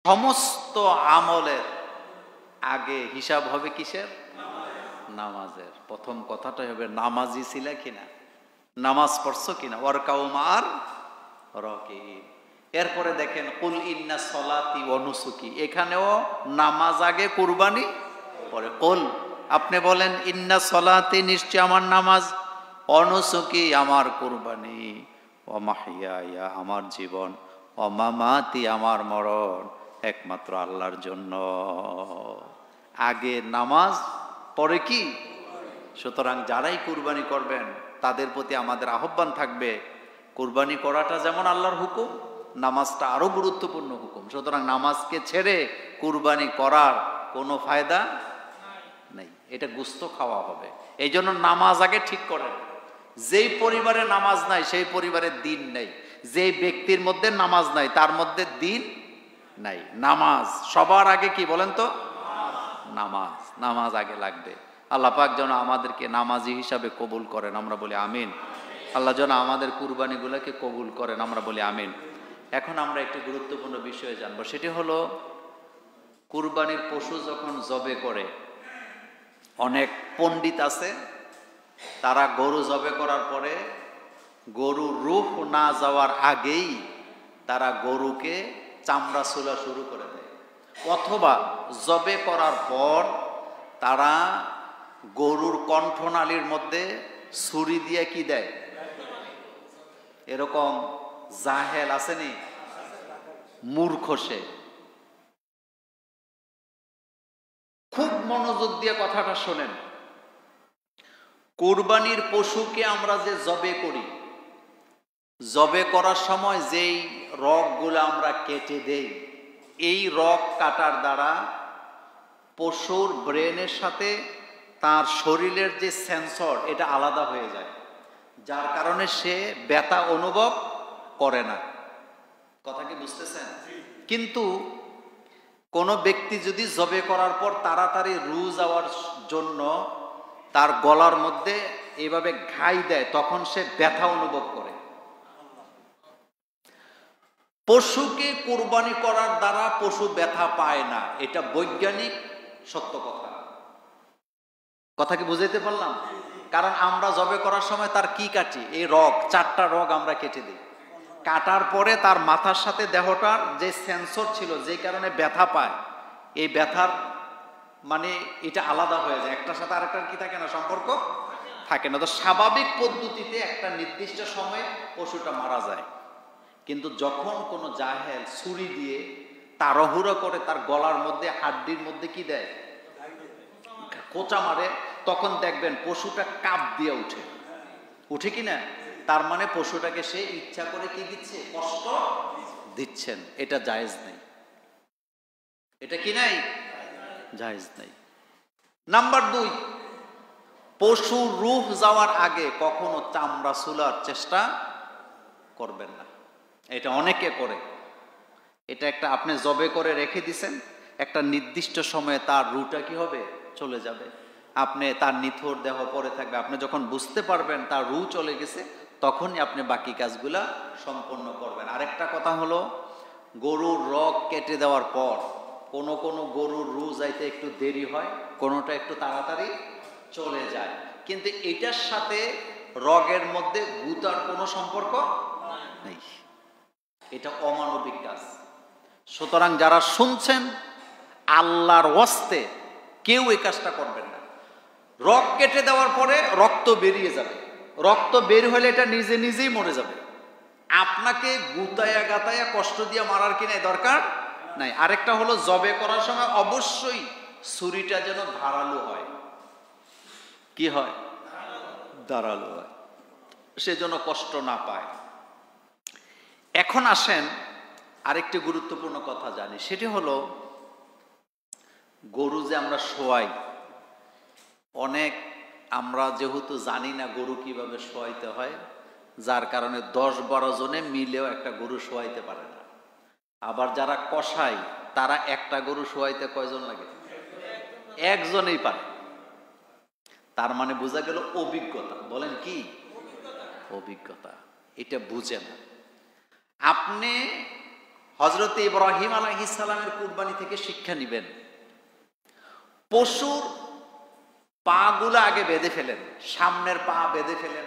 সমস্ত আমলের আগে হিসাব হবে কিসের? নামাজের। প্রথম কথাটাই হবে নামাজি ছিল কিনা, নামাজ পড়ছো কিনা। ওয়ারকাউ মা'আর রাকিঈন। এরপরে দেখেন কুল ইন্না সলাতি ওয়া নুসুকি, এখানেও নামাজ আগে, কুরবানি পরে। কুল, আপনি বলেন ইন্না সলাতি, নিশ্চয় আমার নামাজ, ওয়া নুসুকি আমার কুরবানি, ওয়া মাহইয়ায়া আমার জীবন, ওয়া মামাতি আমার মরণ একমাত্র আল্লাহর জন্য। আগে নামাজ পরে কি? সুতরাং যারাই কুরবানি করবেন তাদের প্রতি আমাদের আহ্বান থাকবে, কুরবানি করাটা যেমন আল্লাহর হুকুম, নামাজটা আরো গুরুত্বপূর্ণ হুকুম। সুতরাং নামাজকে ছেড়ে কুরবানি করার কোনো ফায়দা নেই, এটা গোশত খাওয়া হবে। এই জন্য নামাজ আগে ঠিক করেন। যেই পরিবারে নামাজ নাই সেই পরিবারে দিন নেই, যেই ব্যক্তির মধ্যে নামাজ নাই তার মধ্যে দিন নাই। নামাজ সবার আগে কি বলেন তো? নামাজ, নামাজ আগে লাগবে। আল্লাহ পাক যেন আমাদেরকে নামাজি হিসাবে কবুল করেন, আমরা বলি আমিন। আল্লাহ যেন আমাদের কুরবানিগুলোকে কবুল করেন, আমরা বলি আমিন। এখন আমরা একটি গুরুত্বপূর্ণ বিষয়ে জানবো, সেটি হলো কুরবানির পশু যখন জবে করে, অনেক পণ্ডিত আছে তারা গরু জবে করার পরে গরুর রূহ না যাওয়ার আগেই তারা গরুকে চামড়া চুলা শুরু করে দেয়, অথবা জবে করার পর তারা গরুর কণ্ঠনালীর মধ্যে ছুরি দিয়ে কি দেয়। এরকম জাহেল আসেনি, মূর্খ সে। খুব মনোযোগ দিয়ে কথাটা শোনেন। কুরবানির পশুকে আমরা যে জবে করি, জবে করার সময় যেই রগগুলো আমরা কেটে দেই, এই রগ কাটার দ্বারা পশুর ব্রেনের সাথে তার শরীরের যে সেন্সর এটা আলাদা হয়ে যায়, যার কারণে সে ব্যথা অনুভব করে না। কথা কি বুঝতেছেন? কিন্তু কোনো ব্যক্তি যদি জবে করার পর তাড়াতাড়ি রু যাওয়ার জন্য তার গলার মধ্যে এইভাবে ঘাই দেয়, তখন সে ব্যথা অনুভব করে। পশুকে কুরবানি করার দ্বারা পশু ব্যথা পায় না, এটা বৈজ্ঞানিক সত্য কথা। কথা কি বুঝাইতে পারলাম? কারণ আমরা জবে করার সময় তার কি কাটি? এই রগ, 4টা রগ আমরা কেটে দিই। কাটার পরে তার মাথার সাথে দেহটার যে সেন্সর ছিল, যে কারণে ব্যথা পায়, এই ব্যথার মানে এটা আলাদা হয়ে যায়, একটার সাথে আরেকটার কি থাকে না, সম্পর্ক থাকে না। তো স্বাভাবিক পদ্ধতিতে একটা নির্দিষ্ট সময়ে পশুটা মারা যায়। কিন্তু যখন কোনো জাহেল ছুরি দিয়ে তাড়াহুড়ো করে তার গলার মধ্যে, হাড্ডির মধ্যে কি দেয়, কোচা মারে, তখন দেখবেন পশুটা কাপ দিয়ে উঠে, উঠে কিনা, তার মানে পশুটাকে সে ইচ্ছা করে কি দিচ্ছে, কষ্ট দিচ্ছেন। এটা জায়েজ নেই, এটা কি নাই, জায়েজ নেই। নাম্বার 2, পশু রূহ যাওয়ার আগে কখনো চামড়া চুলার চেষ্টা করবেন না। এটা অনেকে করে। এটা একটা আপনি জবে করে রেখে দিছেন, একটা নির্দিষ্ট সময়ে তার রুটা কি হবে, চলে যাবে। আপনি তার নিথর দেহ পরে থাকবে, আপনি যখন বুঝতে পারবেন তার রু চলে গেছে, তখনই আপনি বাকি কাজগুলা সম্পন্ন করবেন। আরেকটা কথা হলো, গরুর রগ কেটে দেওয়ার পর কোনো কোনো গরুর রু যাইতে একটু দেরি হয়, কোনোটা একটু তাড়াতাড়ি চলে যায়, কিন্তু এটার সাথে রগের মধ্যে গুতার কোনো সম্পর্ক নেই, এটা অমানবিক কাজ। সুতরাং যারা শুনছেন, আল্লাহর ওয়াস্তে কেউ এই কাজটা করবেন না। রগ কেটে দেওয়ার পরে রক্ত বেরিয়ে যাবে, রক্ত বের হলে এটা নিজে নিজেই মরে যাবে। আপনাকে গুতায়া গাতায়া কষ্ট দিয়ে মারার কিনা দরকার নাই। আরেকটা হলো, জবে করার সময় অবশ্যই ছুরিটা যেন ধারালো হয়। কি হয়? ধারালো হয়, সে যেন কষ্ট না পায়। এখন আসেন আরেকটি গুরুত্বপূর্ণ কথা জানি, সেটি হলো গরু যে আমরা শোয়াই, অনেক আমরা যেহেতু জানি না গরু কিভাবে শোয়াইতে হয়, যার কারণে 10-12 জনে মিলেও একটা গরু শোয়াইতে পারে না। আবার যারা কষাই তারা একটা গরু শোয়াইতে কয়জন লাগে? একজনেই পারে। তার মানে বোঝা গেল অভিজ্ঞতা। বলেন কি? অভিজ্ঞতা। এটা বুঝে না। আপনি হযরত ইব্রাহিম আলাইহিস সালামের কুরবানি থেকে শিক্ষা নিবেন। পশুর পাগুলো আগে বেঁধে ফেলেন, সামনের পা বেঁধে ফেলেন,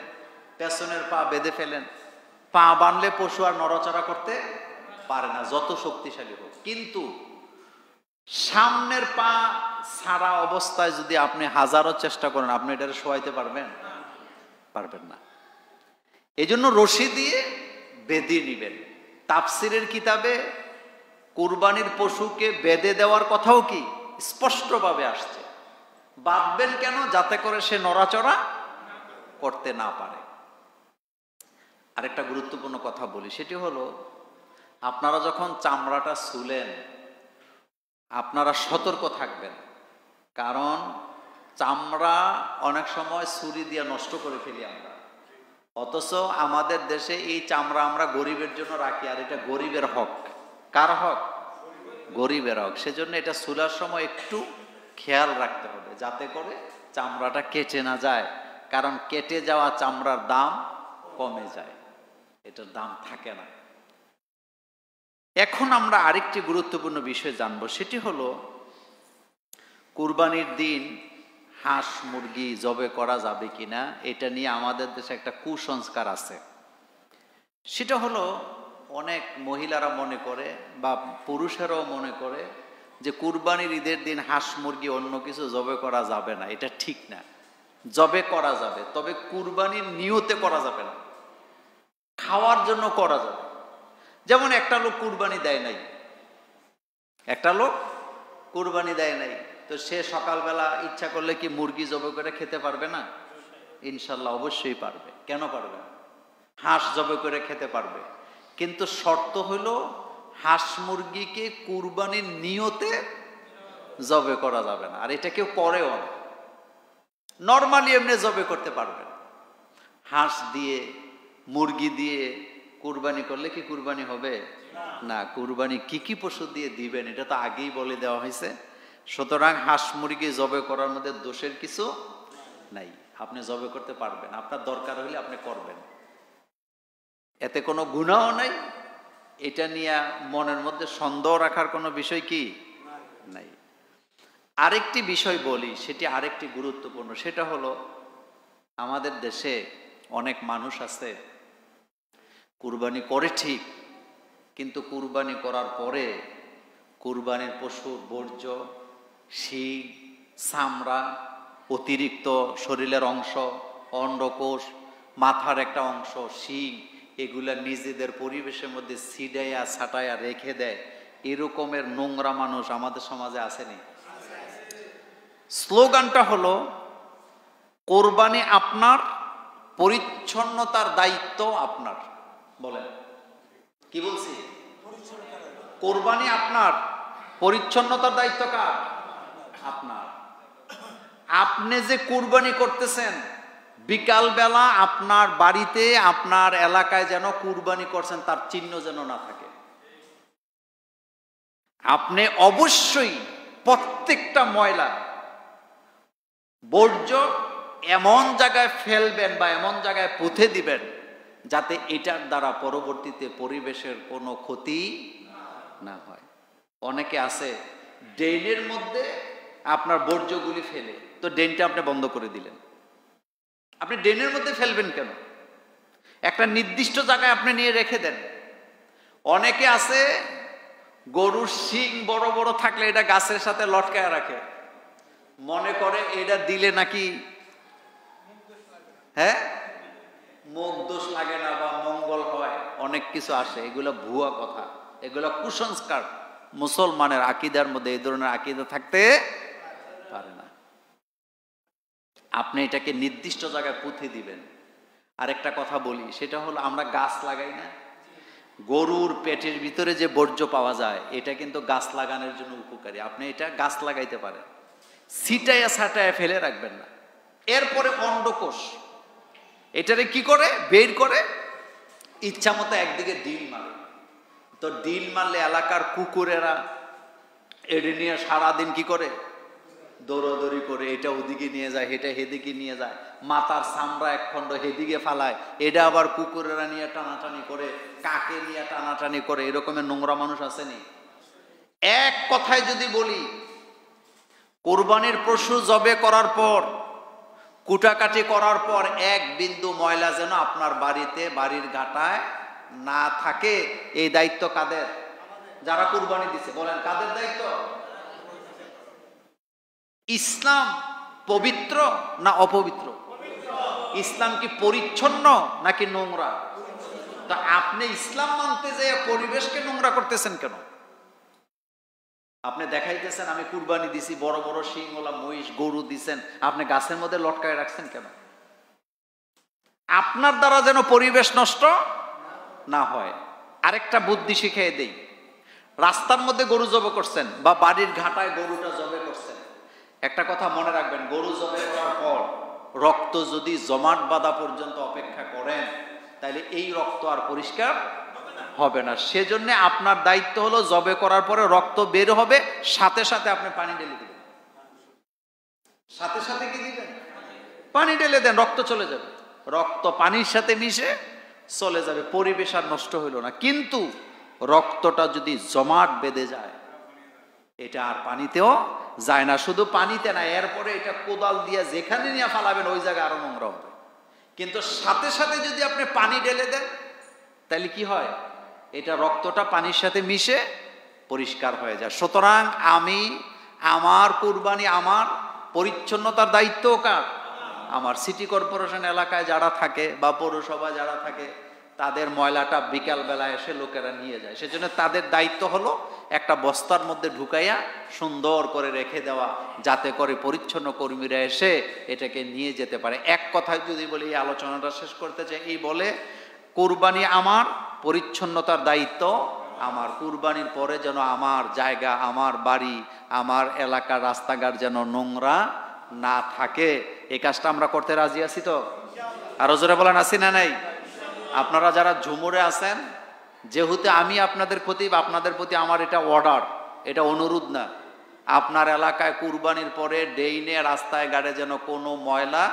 পেছনের পা বেঁধে ফেলেন। পা বাঁধলে পশু আর নড়াচড়া করতে পারে না, যত শক্তিশালী হোক। কিন্তু সামনের পা ছাড়া অবস্থায় যদি আপনি হাজারো চেষ্টা করেন, আপনি এটাকে শোয়াইতে পারবেন? পারবেন না। এই জন্য রশি দিয়ে বেঁধে নিবেন। তাফসিরের কিতাবে কুরবানির পশুকে বেঁধে দেওয়ার কথাও কি স্পষ্টভাবে আসছে। বাঁধবেন কেন? যাতে করে সে নড়াচড়া করতে না পারে। আরেকটা গুরুত্বপূর্ণ কথা বলি, সেটি হলো আপনারা যখন চামড়াটা ছুলেন আপনারা সতর্ক থাকবেন, কারণ চামড়া অনেক সময় ছুরি দিয়ে নষ্ট করে ফেলি আমরা। অথচ আমাদের দেশে এই চামড়া আমরা গরিবের জন্য রাখি, আর এটা গরিবের হক। কার হক? গরিবের হক। সেজন্য এটা ছুলার সময় একটু খেয়াল রাখতে হবে যাতে করে চামড়াটা কেটে না যায়, কারণ কেটে যাওয়া চামড়ার দাম কমে যায়, এটার দাম থাকে না। এখন আমরা আরেকটি গুরুত্বপূর্ণ বিষয় জানবো, সেটি হলো কুরবানির দিন হাঁস মুরগি জবে করা যাবে কিনা। এটা নিয়ে আমাদের দেশে একটা কুসংস্কার আছে। সেটা হলো অনেক মহিলারা মনে করে বা পুরুষেরাও মনে করে যে কুরবানির ঈদের দিন হাঁস মুরগি অন্য কিছু জবে করা যাবে না। এটা ঠিক না, জবে করা যাবে, তবে কুরবানির নিয়তে করা যাবে না, খাওয়ার জন্য করা যাবে। যেমন একটা লোক কুরবানি দেয় নাই, একটা লোক কুরবানি দেয় নাই, তো সে সকালবেলা ইচ্ছা করলে কি মুরগি জবে করে খেতে পারবে না? ইনশাল্লাহ অবশ্যই পারবে। কেন পারবে না? হাঁস জবে করে খেতে পারবে, কিন্তু শর্ত হলো হাঁস মুরগিকে কুরবানির নিয়তে জবে করা যাবে না। আর এটা কেউ করেও না, নর্মালি এমনি জবে করতে পারবে না। হাঁস দিয়ে মুরগি দিয়ে কুরবানি করলে কি কুরবানি হবে? না। কুরবানি কি কি পশু দিয়ে দিবেন এটা তো আগেই বলে দেওয়া হয়েছে। সুতরাং হাঁস মুরগি জবে করার মধ্যে দোষের কিছু নাই, আপনি জবে করতে পারবেন, আপনার দরকার হলে আপনি করবেন, এতে কোনো গুনাহও নাই। এটা নিয়ে মনের মধ্যে সন্দেহ রাখার কোনো বিষয় কি নাই। আরেকটি বিষয় বলি, সেটি আরেকটি গুরুত্বপূর্ণ, সেটা হলো আমাদের দেশে অনেক মানুষ আছে কুরবানি করে ঠিক, কিন্তু কুরবানি করার পরে কুরবানির পশুর বর্জ্য, শিং, চামড়া, অতিরিক্ত শরীরের অংশ, অন্ডকোষ, মাথার একটা অংশ, শিং, এগুলা নিজেদের পরিবেশের মধ্যে ছিটাইয়া ছাটাইয়া রেখে দেয়। এরকমের নোংরা মানুষ আমাদের সমাজে আসেনি? স্লোগানটা হলো কোরবানি আপনার, পরিচ্ছন্নতার দায়িত্ব আপনার। বলেন কি বলছি? কোরবানি আপনার, পরিচ্ছন্নতার দায়িত্ব কার? আপনার। আপনি যে কুরবানি করতেছেন, বিকাল বেলা আপনার বাড়িতে আপনার এলাকায় যেন কুরবানি করছেন তার চিহ্ন যেন না থাকে। আপনি অবশ্যই প্রত্যেকটা ময়লা বর্জ্য এমন জায়গায় ফেলবেন বা এমন জায়গায় পুঁতে দিবেন যাতে এটার দ্বারা পরবর্তীতে পরিবেশের কোনো ক্ষতি না হয়। অনেকে আছে ড্রেনের মধ্যে আপনার বর্জ্যগুলি ফেলে, তো ড্রেনটা আপনি বন্ধ করে দিলেন। আপনি ড্রেনের মধ্যে ফেলবেন কেন? একটা নির্দিষ্ট জায়গায় আপনি নিয়ে রেখে দেন। অনেকে আছে গরুর শিং বড় বড় থাকলে এটা গাছের সাথে লটকায় রাখে, মনে করে এটা দিলে নাকি মুখ দোষ লাগে না বা মঙ্গল হয়, অনেক কিছু আসে। এগুলো ভুয়া কথা, এগুলো কুসংস্কার। মুসলমানের আকীদার মধ্যে এই ধরনের আকীদা থাকতে পারে না। আপনি এটাকে নির্দিষ্ট জায়গায় পুঁতে দিবেন। আরেকটা কথা বলি, সেটা হলো আমরা গাছ লাগাই না, গরুর পেটের ভিতরে যে বর্জ্য পাওয়া যায় এটা কিন্তু গাছ লাগানোর জন্য উপকারী। আপনি এটা গাছ লাগাইতে পারেন, ছিটাইয়া ছাটাইয়া ফেলে রাখবেন না। এরপরে অন্ডকোষ, এটারে কি করে বের করে ইচ্ছা মতো একদিকে ডিল মারে। তো ডিল মারলে এলাকার কুকুরেরা এটি নিয়ে সারাদিন কি করে? দৌড়াদৌড়ি করে, এটা ওদিকে নিয়ে যায়, এটা হেদিকে নিয়ে যায়, মাথার চামড়া এক খণ্ড হেদিকে ফালায়, এটা আবার কুকুরেরা নিয়ে টানাটানি করে, কাকে নিয়ে টানাটানি করে। এরকমের নোংরা মানুষ আসেনি? এক কথায় যদি বলি, কোরবানির পশু জবে করার পর, কুটাকাটি করার পর এক বিন্দু ময়লা যেন আপনার বাড়িতে, বাড়ির ঘাটায় না থাকে, এই দায়িত্ব কাদের? যারা কুরবানি দিছে। বলেন কাদের দায়িত্ব? ইসলাম পবিত্র না অপবিত্র? ইসলাম কি পরিচ্ছন্ন নাকি নোংরা? তা আপনি ইসলাম মানতে যে পরিবেশকে নোংরা করতেছেন কেন? আপনি দেখাইতেছেন আমি কুরবানি দিছি, বড় বড় শিংওয়ালা মহিষ গরু দিছেন, আপনি গাছের মধ্যে লটকায় রাখছেন কেন? আপনার দ্বারা যেন পরিবেশ নষ্ট না হয়। আরেকটা বুদ্ধি শিখিয়ে দেই। রাস্তার মধ্যে গরু জবে করছেন বা বাড়ির ঘাটায় গরুটা জবে করছেন, একটা কথা মনে রাখবেন, গরু জবে করার পর রক্ত যদি জমাট বাঁধা পর্যন্ত অপেক্ষা করেন, তাহলে এই রক্ত আর পরিষ্কার হবে না। সেজন্য আপনার দায়িত্ব হলো জবে করার পরে রক্ত বের হবে, সাথে সাথে আপনি পানি ঢেলে দিবেন। সাথে সাথে কি দিবেন? পানি ঢেলে দেন, রক্ত চলে যাবে। রক্ত পানির সাথে মিশে চলে যাবে, পরিবেশ আর নষ্ট হইল না। কিন্তু রক্তটা যদি জমাট বেঁধে যায়, এটা আর পানিতেও যায় না। শুধু পানিতে না, এরপরে এটা কোদাল দিয়ে যেখানে নিয়ে ফালাবেন ওই জায়গায় আরো নোংরা হবে। কিন্তু সাথে সাথে যদি আপনি পানি ঢেলে দেন, তাহলে কি হয়? এটা রক্তটা পানির সাথে মিশে পরিষ্কার হয়ে যায়। সুতরাং আমি আমার কুরবানি, আমার পরিচ্ছন্নতার দায়িত্ব কার? আমার। সিটি কর্পোরেশন এলাকায় যারা থাকে বা পৌরসভা যারা থাকে, তাদের ময়লাটা বিকাল বেলা এসে লোকেরা নিয়ে যায়। সেজন্য তাদের দায়িত্ব হলো একটা বস্তার মধ্যে ঢুকাইয়া সুন্দর করে রেখে দেওয়া, যাতে করে পরিচ্ছন্ন কর্মীরা এসে এটাকে নিয়ে যেতে পারে। এক কথায় যদি বলি, এই আলোচনাটা শেষ করতে চাই, এই বলে কুরবানি আমার, পরিচ্ছন্নতার দায়িত্ব আমার। কুরবানির পরে যেন আমার জায়গা, আমার বাড়ি, আমার এলাকার রাস্তাঘাট যেন নোংরা না থাকে। এই কাজটা আমরা করতে রাজি আছি তো? আরো জোরে বলেন আছি না নাই? আপনারা যারা ঝুমুরে আছেন, যেহেতু আমি আপনাদের খতিব, আপনাদের প্রতি আমার এটা অর্ডার, এটা অনুরোধ না। আপনার এলাকায় কুরবানির পরে ডেইনে রাস্তায় গাড়ে যেন কোনো ময়লা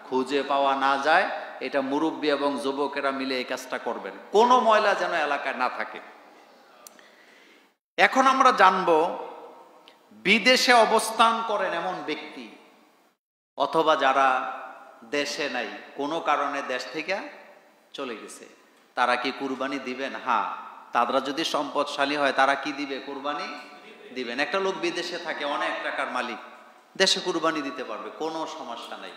খুঁজে পাওয়া না যায়, এটা মুরব্বী এবং যুবকেরা মিলে এই কাজটা করবেন। কোনো ময়লা যেন এলাকায় না থাকে। এখন আমরা জানবো, বিদেশে অবস্থান করেন এমন ব্যক্তি অথবা যারা দেশে নাই, কোনো কারণে দেশ থেকে চলে গেছে, তারা কি কুরবানি দিবেন? হ্যাঁ, তারা যদি সম্পদশালী হয় তারা কি দিবে? কুরবানি দিবেন। একটা লোক বিদেশে থাকে, অনেক টাকার মালিক, দেশে কুরবানি দিতে পারবে, কোনো সমস্যা নাই।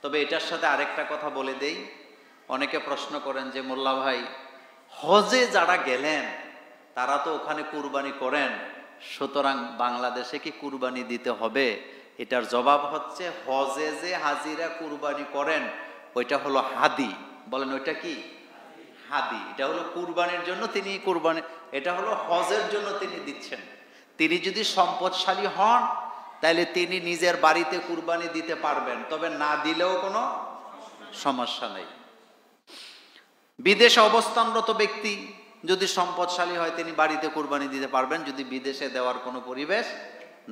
তবে এটার সাথে আরেকটা কথা বলে দেই। অনেকে প্রশ্ন করেন যে মোল্লা ভাই, হজে যারা গেলেন তারা তো ওখানে কুরবানি করেন, সুতরাং বাংলাদেশে কি কুরবানি দিতে হবে? এটার জবাব হচ্ছে, হজে যে হাজিরা কুরবানি করেন ওইটা হলো হাদি। বলেন ওইটা কি? হাদি। এটা হলো কুরবানির জন্য তিনি কুরবানি, এটা হলো হজের জন্য তিনি দিচ্ছেন। তিনি যদি সম্পদশালী হন তাহলে তিনি নিজের বাড়িতে কুরবানি দিতে পারবেন, তবে না দিলেও কোনো সমস্যা নেই। বিদেশে অবস্থানরত ব্যক্তি যদি সম্পদশালী হয় তিনি বাড়িতে কুরবানি দিতে পারবেন, যদি বিদেশে দেওয়ার কোনো পরিবেশ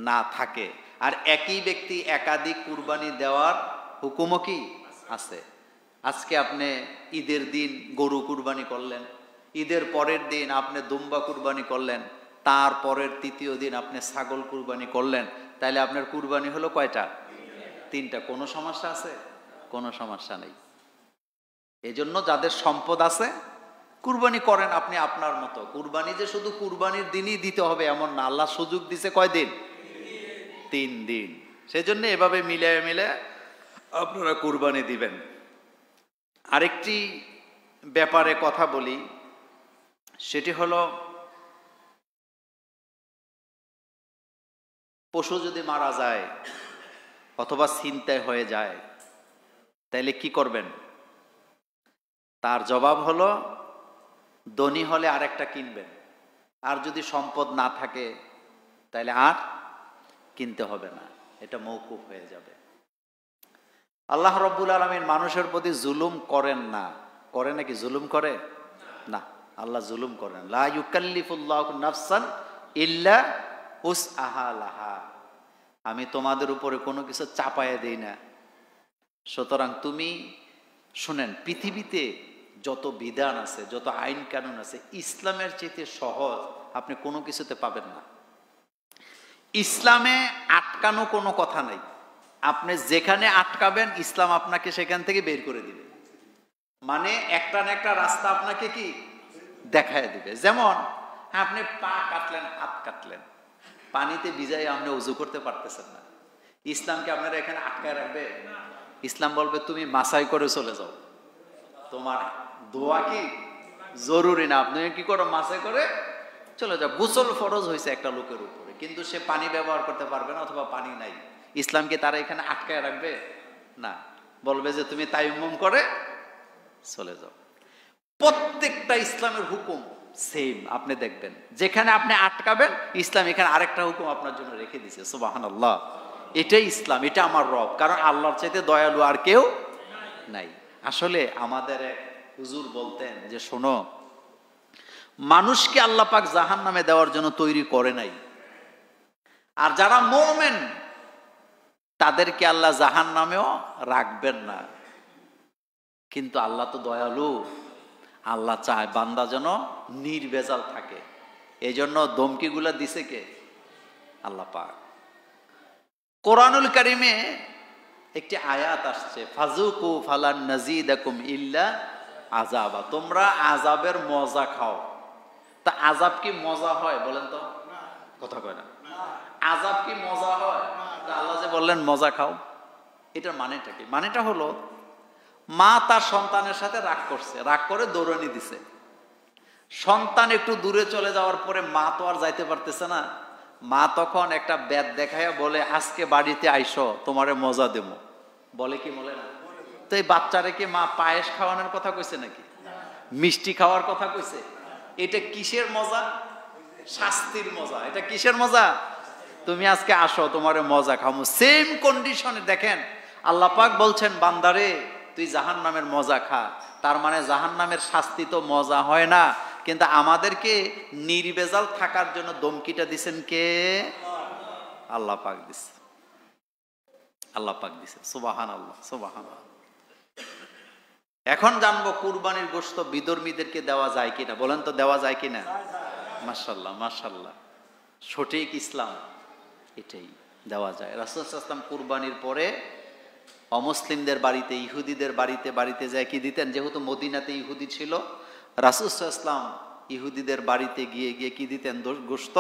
না থাকে। আর একই ব্যক্তি একাধিক কুরবানি দেওয়ার হুকুমও কি আছে? আজকে আপনি ঈদের দিন গরু কুরবানি করলেন, ঈদের পরের দিন আপনি দুম্বা কুরবানি করলেন, তার পরের তৃতীয় দিন আপনি ছাগল কুরবানি করলেন, তাহলে আপনার কুরবানি হলো কয়টা? 3টা। কোনো সমস্যা আছে? কোনো সমস্যা নেই। এজন্য যাদের সম্পদ আছে কুরবানি করেন আপনি আপনার মতো। কুরবানি যে শুধু কুরবানির দিনই দিতে হবে এমন না, আল্লাহ সুযোগ দিছে কয়দিন? 3 দিন। সেজন্য এভাবে মিলে মিলে আপনারা কুরবানি দিবেন। আরেকটি ব্যাপারে কথা বলি, সেটি হলো, পশু যদি মারা যায় অথবা ছিনতাই হয়ে যায় তাহলে কি করবেন? তার জবাব হলো, ধনী হলে আরেকটা কিনবেন, আর যদি সম্পদ না থাকে তাহলে আর কিনতে হবে না, এটা মওকুফ হয়ে যাবে। আল্লাহ রাব্বুল আলামিন মানুষের প্রতি জুলুম করেন না। করে নাকি? জুলুম করে না, আল্লাহ জুলুম করেন। লা ইউকাল্লিফুল্লাহু নাফসান ইল্লা উসআহা লাহা। আমি তোমাদের উপরে কোনো কিছু চাপায়া দেই না। সুতরাং তুমি শুনেন, পৃথিবীতে যত বিধান আছে, যত আইন কানুন আছে, ইসলামের চেয়ে সহজ আপনি কোনো কিছুতে পাবেন না। ইসলামে আটকানো কোনো কথা নাই। আপনি যেখানে আটকাবেন ইসলাম আপনাকে সেখান থেকে বের করে দিবে। মানে একটা না একটা রাস্তা আপনাকে কি দেখায় দিবে। যেমন আপনি পা কাটলেন, হাত কাটলেন, পানিতে ভিজাই আপনি উজু করতে পারতেছেন না, ইসলামকে আপনারা এখানে আটকায় রাখবে? ইসলাম বলবে তুমি মাসাই করে চলে যাও, তোমার দোয়া কি জরুরি না, আপনি কি করো মাসাই করে চলে যাও। গোসল ফরজ হয়েছে একটা লোকের উপরে, কিন্তু সে পানি ব্যবহার করতে পারবে না অথবা পানি নাই, ইসলামকে তারা এখানে আটকায় রাখবে না, বলবে যে তুমি তায়াম্মুম করে চলে যাও। প্রত্যেকটা ইসলামের হুকুম সেম। আপনি দেখবেন যেখানে আপনি আটকাবেন ইসলাম এখানে আরেকটা হুকুম আপনার জন্য রেখে দিয়েছে। সুবহানাল্লাহ, এটাই ইসলাম, এটা আমার রব। কারণ আল্লাহর চাইতে দয়ালু আর কেউ নাই। আসলে আমাদের এক হুজুর বলতেন যে শোনো, মানুষকে আল্লাহ পাক জাহান্নামে দেওয়ার জন্য তৈরি করে নাই, আর যারা মুমিন তাদেরকে আল্লাহ জাহান্নামেও রাখবেন না। কিন্তু আল্লাহ তো দয়ালু, আল্লাহ চায় বান্দা যেন নির্ভেজাল থাকে। এই জন্য ধমকিগুলা দিছে কে? আল্লাহ পাক। কোরআনুল কারিমে একটি আয়াত আসছে, ফাজুকু ফালান নাজিদাকুম ইল্লা আযাবা, তোমরা আযাবের মজা খাও। তা আযাব কি মজা হয় বলেন তো? কথা কয় না। আযাব কি মজা হয়? তা আল্লাহ যে বললেন মজা খাও, এটার মানেটা কি? মানেটা হলো, মা তার সন্তানের সাথে রাগ করছে, রাগ করে দৌড়ানি দিছে। সন্তান একটু দূরে চলে যাওয়ার পরে মা তো আর যাইতে পারতেছে না, মা তখন একটা ব্যাত দেখাইয়া বলে আজকে বাড়িতে আইসো, তোমারে মজা দেব। বলে কি বলে না? তো এই বাচ্চারে কি মা পায়েস খাওয়ানোর কথা কইছে নাকি? মিষ্টি খাওয়ার কথা কইছে? এটা কিসের মজা? শাস্তির মজা। এটা কিসের মজা? তুমি আজকে আসো, তোমারে মজা খামু। সেম কন্ডিশনে দেখেন আল্লাহ পাক বলছেন বান্দারে তুই জাহান্নামের মজা খা। তার মানে জাহান্নামের শাস্তি তো মজা হয় না, কিন্তু আমাদেরকে নির্ভেজাল থাকার জন্য ধমকিটা দিছেন কে? আল্লাহ পাক দিছে। আল্লাহ পাক দিছে। সুবহানাল্লাহ, সুবহানাল্লাহ। এখন জানবো কুরবানির গোশত বিধর্মীদেরকে দেওয়া যায় কিনা। বলেন তো দেওয়া যায় কিনা? মাশাআল্লাহ, মাশাআল্লাহ, সঠিক ইসলাম এটাই, দেওয়া যায়। রাসূল সাল্লাল্লাহু আলাইহি ওয়াসাল্লাম কুরবানির পরে অমুসলিমদের বাড়িতে, ইহুদিদের বাড়িতে বাড়িতে যায় কি দিতেন? যেহেতু মদিনাতে ইহুদি ছিল, রাসূল সাল্লাল্লাহু আলাইহি ওয়াসাল্লাম ইহুদিদের বাড়িতে গিয়ে গিয়ে কি দিতেন? গোশত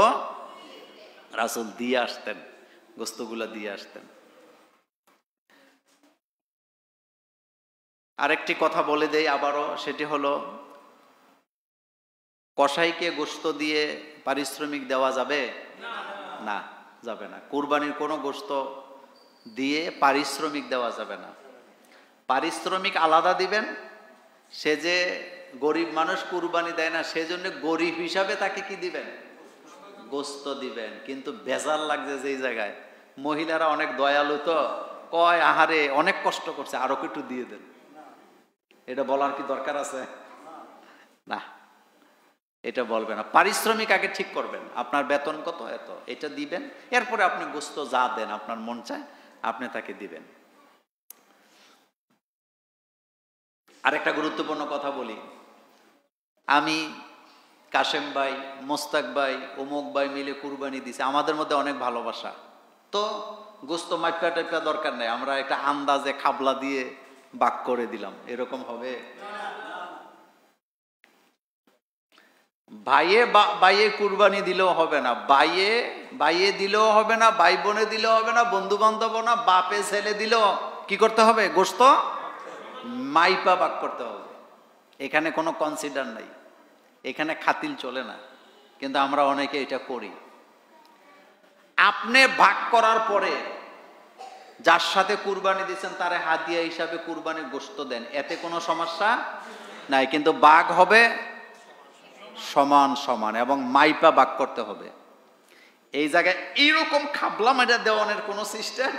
রাসূল দিয়ে আসতেন, গোশতগুলা দিয়ে আসতেন। আরেকটি কথা বলে দেই আবারও, সেটি হলো কসাইকে গোশত দিয়ে পারিশ্রমিক দেওয়া যাবে না? যাবে না। কুরবানির কোনো গোশত দিয়ে পারিশ্রমিক দেওয়া যাবে না। পারিশ্রমিক আলাদা দিবেন। সে যে গরিব মানুষ কুরবানি দেয় না, সেজন্য গরিব হিসাবে তাকে কি দিবেন? গোশত দিবেন। কিন্তু বেজার লাগছে যেই জায়গায়, মহিলারা অনেক দয়ালু তো কয় আহারে অনেক কষ্ট করছে, আরো একটু দিয়ে দেন। এটা বলার কি দরকার আছে? না, এটা বলবে না। পারিশ্রমিক আগে ঠিক করবেন, আপনার বেতন কত, এত, এটা দিবেন। এরপরে আপনি গোশত যা দেন আপনার মন চায় আপনি তাকে দিবেন। আরেকটা গুরুত্বপূর্ণ কথা বলি, আমি, কাশেম ভাই, মোস্তাক ভাই, অমুক ভাই মিলে কুরবানি দিছে, আমাদের মধ্যে অনেক ভালোবাসা, তো গোশত মাইপা টাইপা দরকার নেই, আমরা একটা আন্দাজে খাবলা দিয়ে বাক করে দিলাম, এরকম হবে? ভাইয়ে বাইয়ে কুরবানি দিলেও হবে না, বাইয়ে দিলেও হবে না, ভাই বোনে দিলেও হবে না, বন্ধু বান্ধব না, বাপে ছেলে দিলেও কি করতে হবে? গোশত মাইপা বাক করতে হবে। এখানে কোনো কনসিডার নাই, এখানে খাতিল চলে না, কিন্তু আমরা অনেকে এটা করি। আপনি ভাগ করার পরে যার সাথে কুরবানি দিচ্ছেন তারে হাদিয়া হিসাবে কুরবানির গোশত দেন, এতে কোনো সমস্যা নাই, কিন্তু ভাগ হবে সমান সমান এবং মাইপা ভাগ করতে হবে। এই জায়গায় এইরকম খাবলা মাইটা দেওয়ানের কোনো সিস্টেম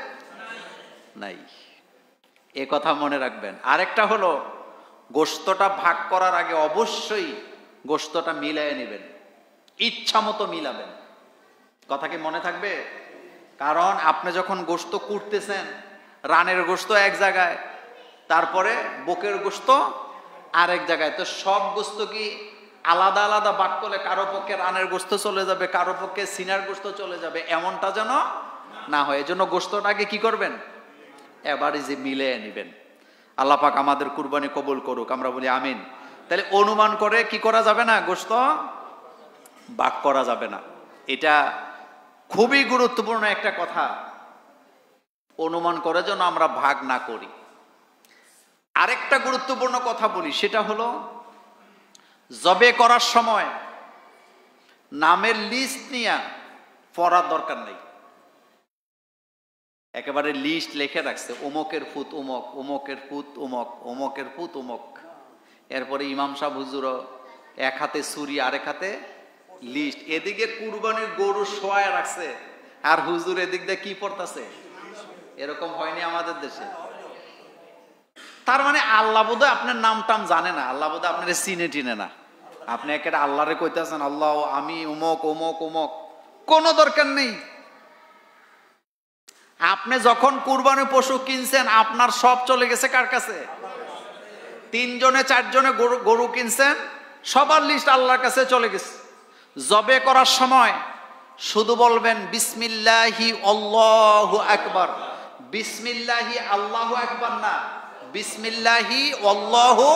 নাই, এ কথা মনে রাখবেন। আরেকটা হলো, গোশতটা ভাগ করার আগে অবশ্যই গোশতটা মিলিয়ে নেবেন, ইচ্ছা মতো মিলাবেন। কথা কি মনে থাকবে? কারণ আপনি যখন গোশত কুটতেছেন, রানের গোশত এক জায়গায়, তারপরে বকের গোশত আরেক জায়গায়, তো সব গোশত কি আলাদা আলাদা বাক করলে কারো পক্ষে রানের গোশত চলে যাবে, কারো পক্ষে সিনার গোশত চলে যাবে, এমনটা যেন না হয়। এজন্য গোশতটাকে কি করবেন, এবারে যে মিলে নেবেন। আল্লাহ পাক আমাদের কুরবানি কবুল করুক, আমরা বলি আমিন। তাহলে অনুমান করে কি করা যাবে না, গোশত ভাগ করা যাবে না। এটা খুবই গুরুত্বপূর্ণ একটা কথা, অনুমান করে যেন আমরা ভাগ না করি। আরেকটা গুরুত্বপূর্ণ কথা বলি, সেটা হলো জবে করার সময় নামের লিস্ট নিয়ে পড়ার দরকার নেই। একেবারে লিস্ট লিখে রাখছে, অমুকের ফুত অমুক, অমুকের ফুত অমুক, অমুকের ফুত অমুক। এরপরে ইমাম সাহেব হুজুরও এক হাতে ছুরি আরেক হাতে লিস্ট, এদিকে কুরবানির গরু শোয়ায় রাখছে আর হুজুর এদিক দিয়ে কি পড়তেছে। এরকম হয়নি আমাদের দেশে? তার মানে আল্লাহ বোধহয় আপনার নাম টাম জানে না, আল্লাহ বোধহয় আপনার চিনে টিনে না। আপনি একেবারে আল্লাহরে কইতেছেন আল্লাহ আমি অমুক অমুক অমুক, কোনো দরকার নেই। আপনি যখন কুরবানি পশু কিনছেন আপনার সব চলে গেছে কার কাছে? 3 জনে 4 জনে গরু কিনছেন, সবার লিস্ট আল্লাহর কাছে চলে গেছে। জবে করার সময় শুধু বলবেন বিসমিল্লাহি আল্লাহু আকবার। বিসমিল্লাহি আল্লাহু আকবার না, বিসমিল্লাহি আল্লাহু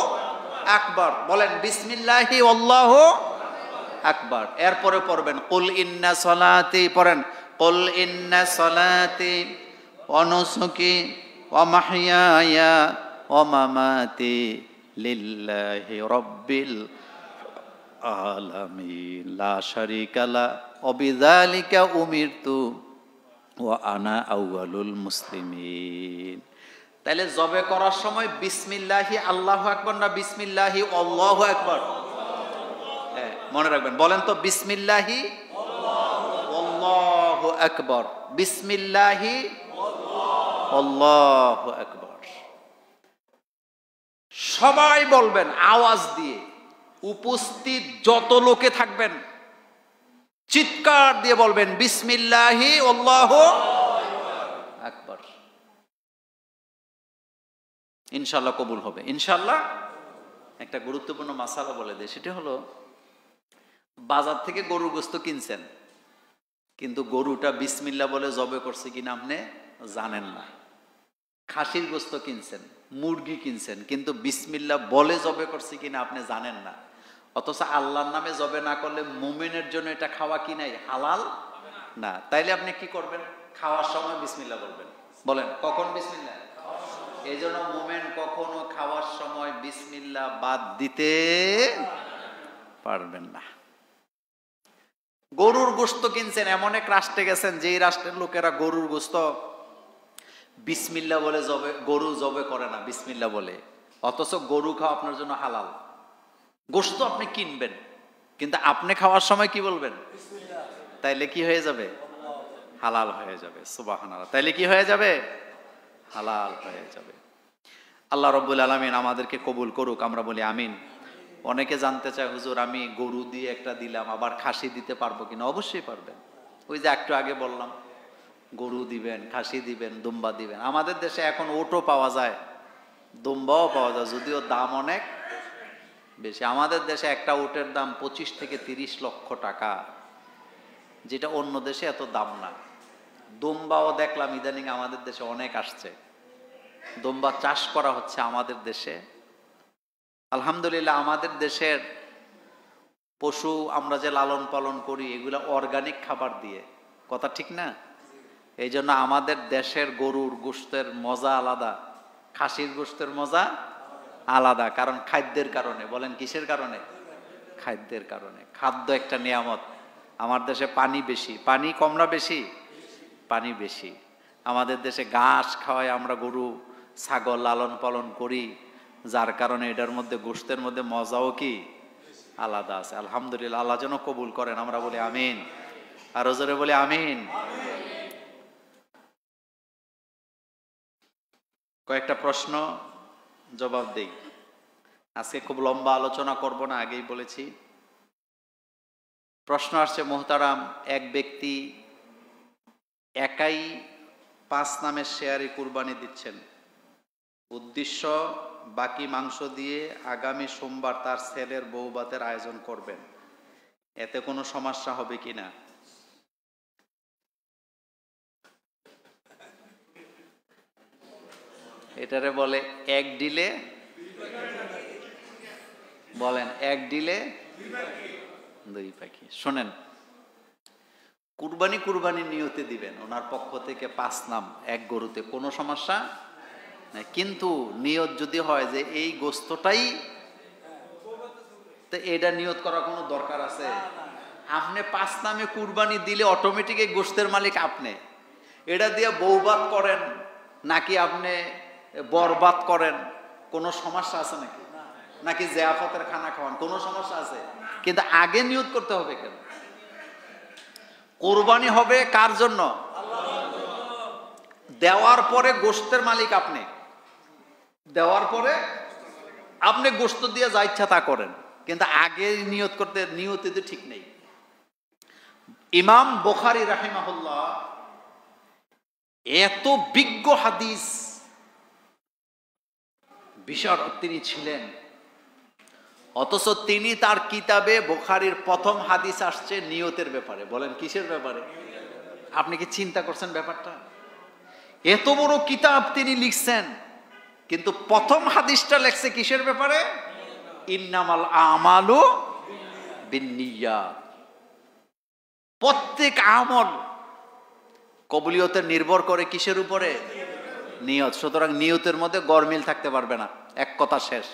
আকবার বলেন, বিসমিল্লাহি আল্লাহু আকবার। এরপরে পড়বেন কুল ইন্না সলাতি, পড়েন কুল ইন্না সলাতি ওয়া নুসুকি ওয়া মাহইয়ায়া ওয়া মামাতি লিল্লাহি রাব্বিল আলামিন লা শারীকা লা ওয়া বিযালিকা উমিরতু ওয়া আনা আউয়ালুল মুসলিমিন। তাহলে জবে করার সময় বিসমিল্লাহি আল্লাহু আকবার না বিসমিল্লাহি আল্লাহু আকবার? হ্যাঁ, মনে রাখবেন, বলেন তো বিসমিল্লাহি আল্লাহু আকবার, বিসমিল্লাহি আল্লাহু আকবার। সবাই বলবেন আওয়াজ দিয়ে, উপস্থিত যত লোকে থাকবেন চিৎকার দিয়ে বলবেন বিসমিল্লাহি আল্লাহু আকবার। ইনশাআল্লাহ কবুল হবে ইনশাআল্লাহ। একটা গুরুত্বপূর্ণ মাসালা বলে দেয়, সেটা হলো বাজার থেকে গরুর গোশত কিনছেন, কিন্তু গরুটা বিসমিল্লাহ বলে জবে করছে কিনা আপনি জানেন না। খাসির গোশত কিনছেন, মুরগি কিনছেন, কিন্তু বিসমিল্লাহ বলে জবে করছে কিনা আপনি জানেন না। অথচ আল্লাহর নামে জবে না করলে মুমিনের জন্য এটা খাওয়া কি নাই, হালাল না। তাইলে আপনি কি করবেন, খাওয়ার সময় বিসমিল্লাহ বলবেন। বলেন কখন বিসমিল্লাহ? এই জন্য মুমিন কখনো খাওয়ার সময় বিসমিল্লাহ বাদ দিতে পারবেন না। গরুর গোশত কিনছেন, এমন এক রাষ্ট্রে গেছেন যেই রাষ্ট্রের লোকেরা গরুর গোশত বিসমিল্লাহ বলে জবে, গরু জবে করে না বিসমিল্লাহ বলে, অথচ গরু খাওয়া আপনার জন্য হালাল। গোশত আপনি কিনবেন, কিন্তু আপনি খাওয়ার সময় কি বলবেন? তাইলে কি হয়ে যাবে? হালাল হয়ে যাবে। সুবহানাল্লাহ। তাইলে কি হয়ে যাবে? হালাল হয়ে যাবে। আল্লাহ রাব্বুল আলামিন আমাদেরকে কবুল করুক, আমরা বলি আমিন। অনেকে জানতে চায় হুজুর আমি গরু দিয়ে একটা দিলাম, আবার খাসি দিতে পারবো কিনা? অবশ্যই পারবেন। ওই যে একটু আগে বললাম, গরু দিবেন, খাসি দিবেন, দুম্বা দিবেন। আমাদের দেশে এখন ওটও পাওয়া যায়, দুম্বাও পাওয়া যায়, যদিও দাম অনেক বেশি। আমাদের দেশে একটা উটের দাম 25 থেকে 30 লক্ষ টাকা, যেটা অন্য দেশে এত দাম না। দুম্বাও দেখলাম ইদানিং আমাদের দেশে অনেক আসছে, দুম্বা চাষ করা হচ্ছে আমাদের দেশে। আলহামদুলিল্লাহ, আমাদের দেশের পশু আমরা যে লালন পালন করি এগুলা অর্গানিক খাবার দিয়ে, কথা ঠিক না? এই জন্য আমাদের দেশের গরুর গোশতের মজা আলাদা, খাসির গোশতের মজা আলাদা। কারণ খাদ্যের কারণে। বলেন কিসের কারণে? খাদ্যের কারণে। খাদ্য একটা নিয়ামত। আমার দেশে পানি বেশি, পানি কমরা বেশি, পানি বেশি। আমাদের দেশে ঘাস খাওয়ায় আমরা গরু ছাগল লালন পালন করি, যার কারণে এটার মধ্যে গোশতের মধ্যে মজাও কি আলাদা আছে। আলহামদুলিল্লাহ, আল্লাহ যেন কবুল করেন, আমরা বলি আমিন। আরো জোরে বলি আমিন। কয়েকটা প্রশ্ন জবাব দেই। আজকে খুব লম্বা আলোচনা করব না, আগেই বলেছি। প্রশ্ন আসছে, মোহতারাম, এক ব্যক্তি একাই 5 নামের শেয়ারে কুরবানি দিচ্ছেন, উদ্দেশ্য বাকি মাংস দিয়ে আগামী সোমবার তার ছেলের বউভাতের আয়োজন করবেন, এতে কোনো সমস্যা হবে কিনা? এটারে বলে এক ডিলে, বলেন এক ডিলে 2 পাখি। শোনেন, কুরবানি নিয়তে দিবেন, ওনার পক্ষ থেকে 5 নাম এক গরুতে, কোনো সমস্যা নাই। কিন্তু নিয়ত যদি হয় যে এই গোস্তটাই, তো এটা নিয়ত করার কোনো দরকার আছে? আপনি 5 নামে কুরবানি দিলে অটোমেটিক এই গোস্তের মালিক আপনি। এটা দিয়ে বউবাত করেন নাকি আপনি বরবাদ করেন, কোনো সমস্যা আছে নাকি? নাকি জিয়াফতের খানা খাওয়ান, কোনো সমস্যা আছে? কিন্তু আগে নিয়ত করতে হবে কেন? কোরবানি হবে কার জন্য? দেওয়ার পরে গোশতের মালিক আপনি, দেওয়ার পরে আপনি গোশত দিয়ে যা ইচ্ছা তা করেন, কিন্তু আগে নিয়ত করতে, নিয়তে তো ঠিক নেই। ইমাম বুখারী রাহিমাহুল্লাহ এত বিজ্ঞ হাদিস বিশারদ তিনি ছিলেন, অথচ তিনি তার কিতাবে বুখারীর প্রথম হাদিস আসছে নিয়তের ব্যাপারে। বলেন কিসের ব্যাপারে? আপনি কি চিন্তা করছেন ব্যাপারটা? এত বড় কিতাব তিনি লিখছেন, কিন্তু প্রথম হাদিসটা লেখছে কিসের ব্যাপারে? ইন্নামাল আমালু বিন্নিয়াত। প্রত্যেক আমল কবুলিয়তের নির্ভর করে কিসের উপরে? নিয়ত। সুতরাং নিয়তের মধ্যে গরমিল থাকতে পারবে না, এক কথা শেষ।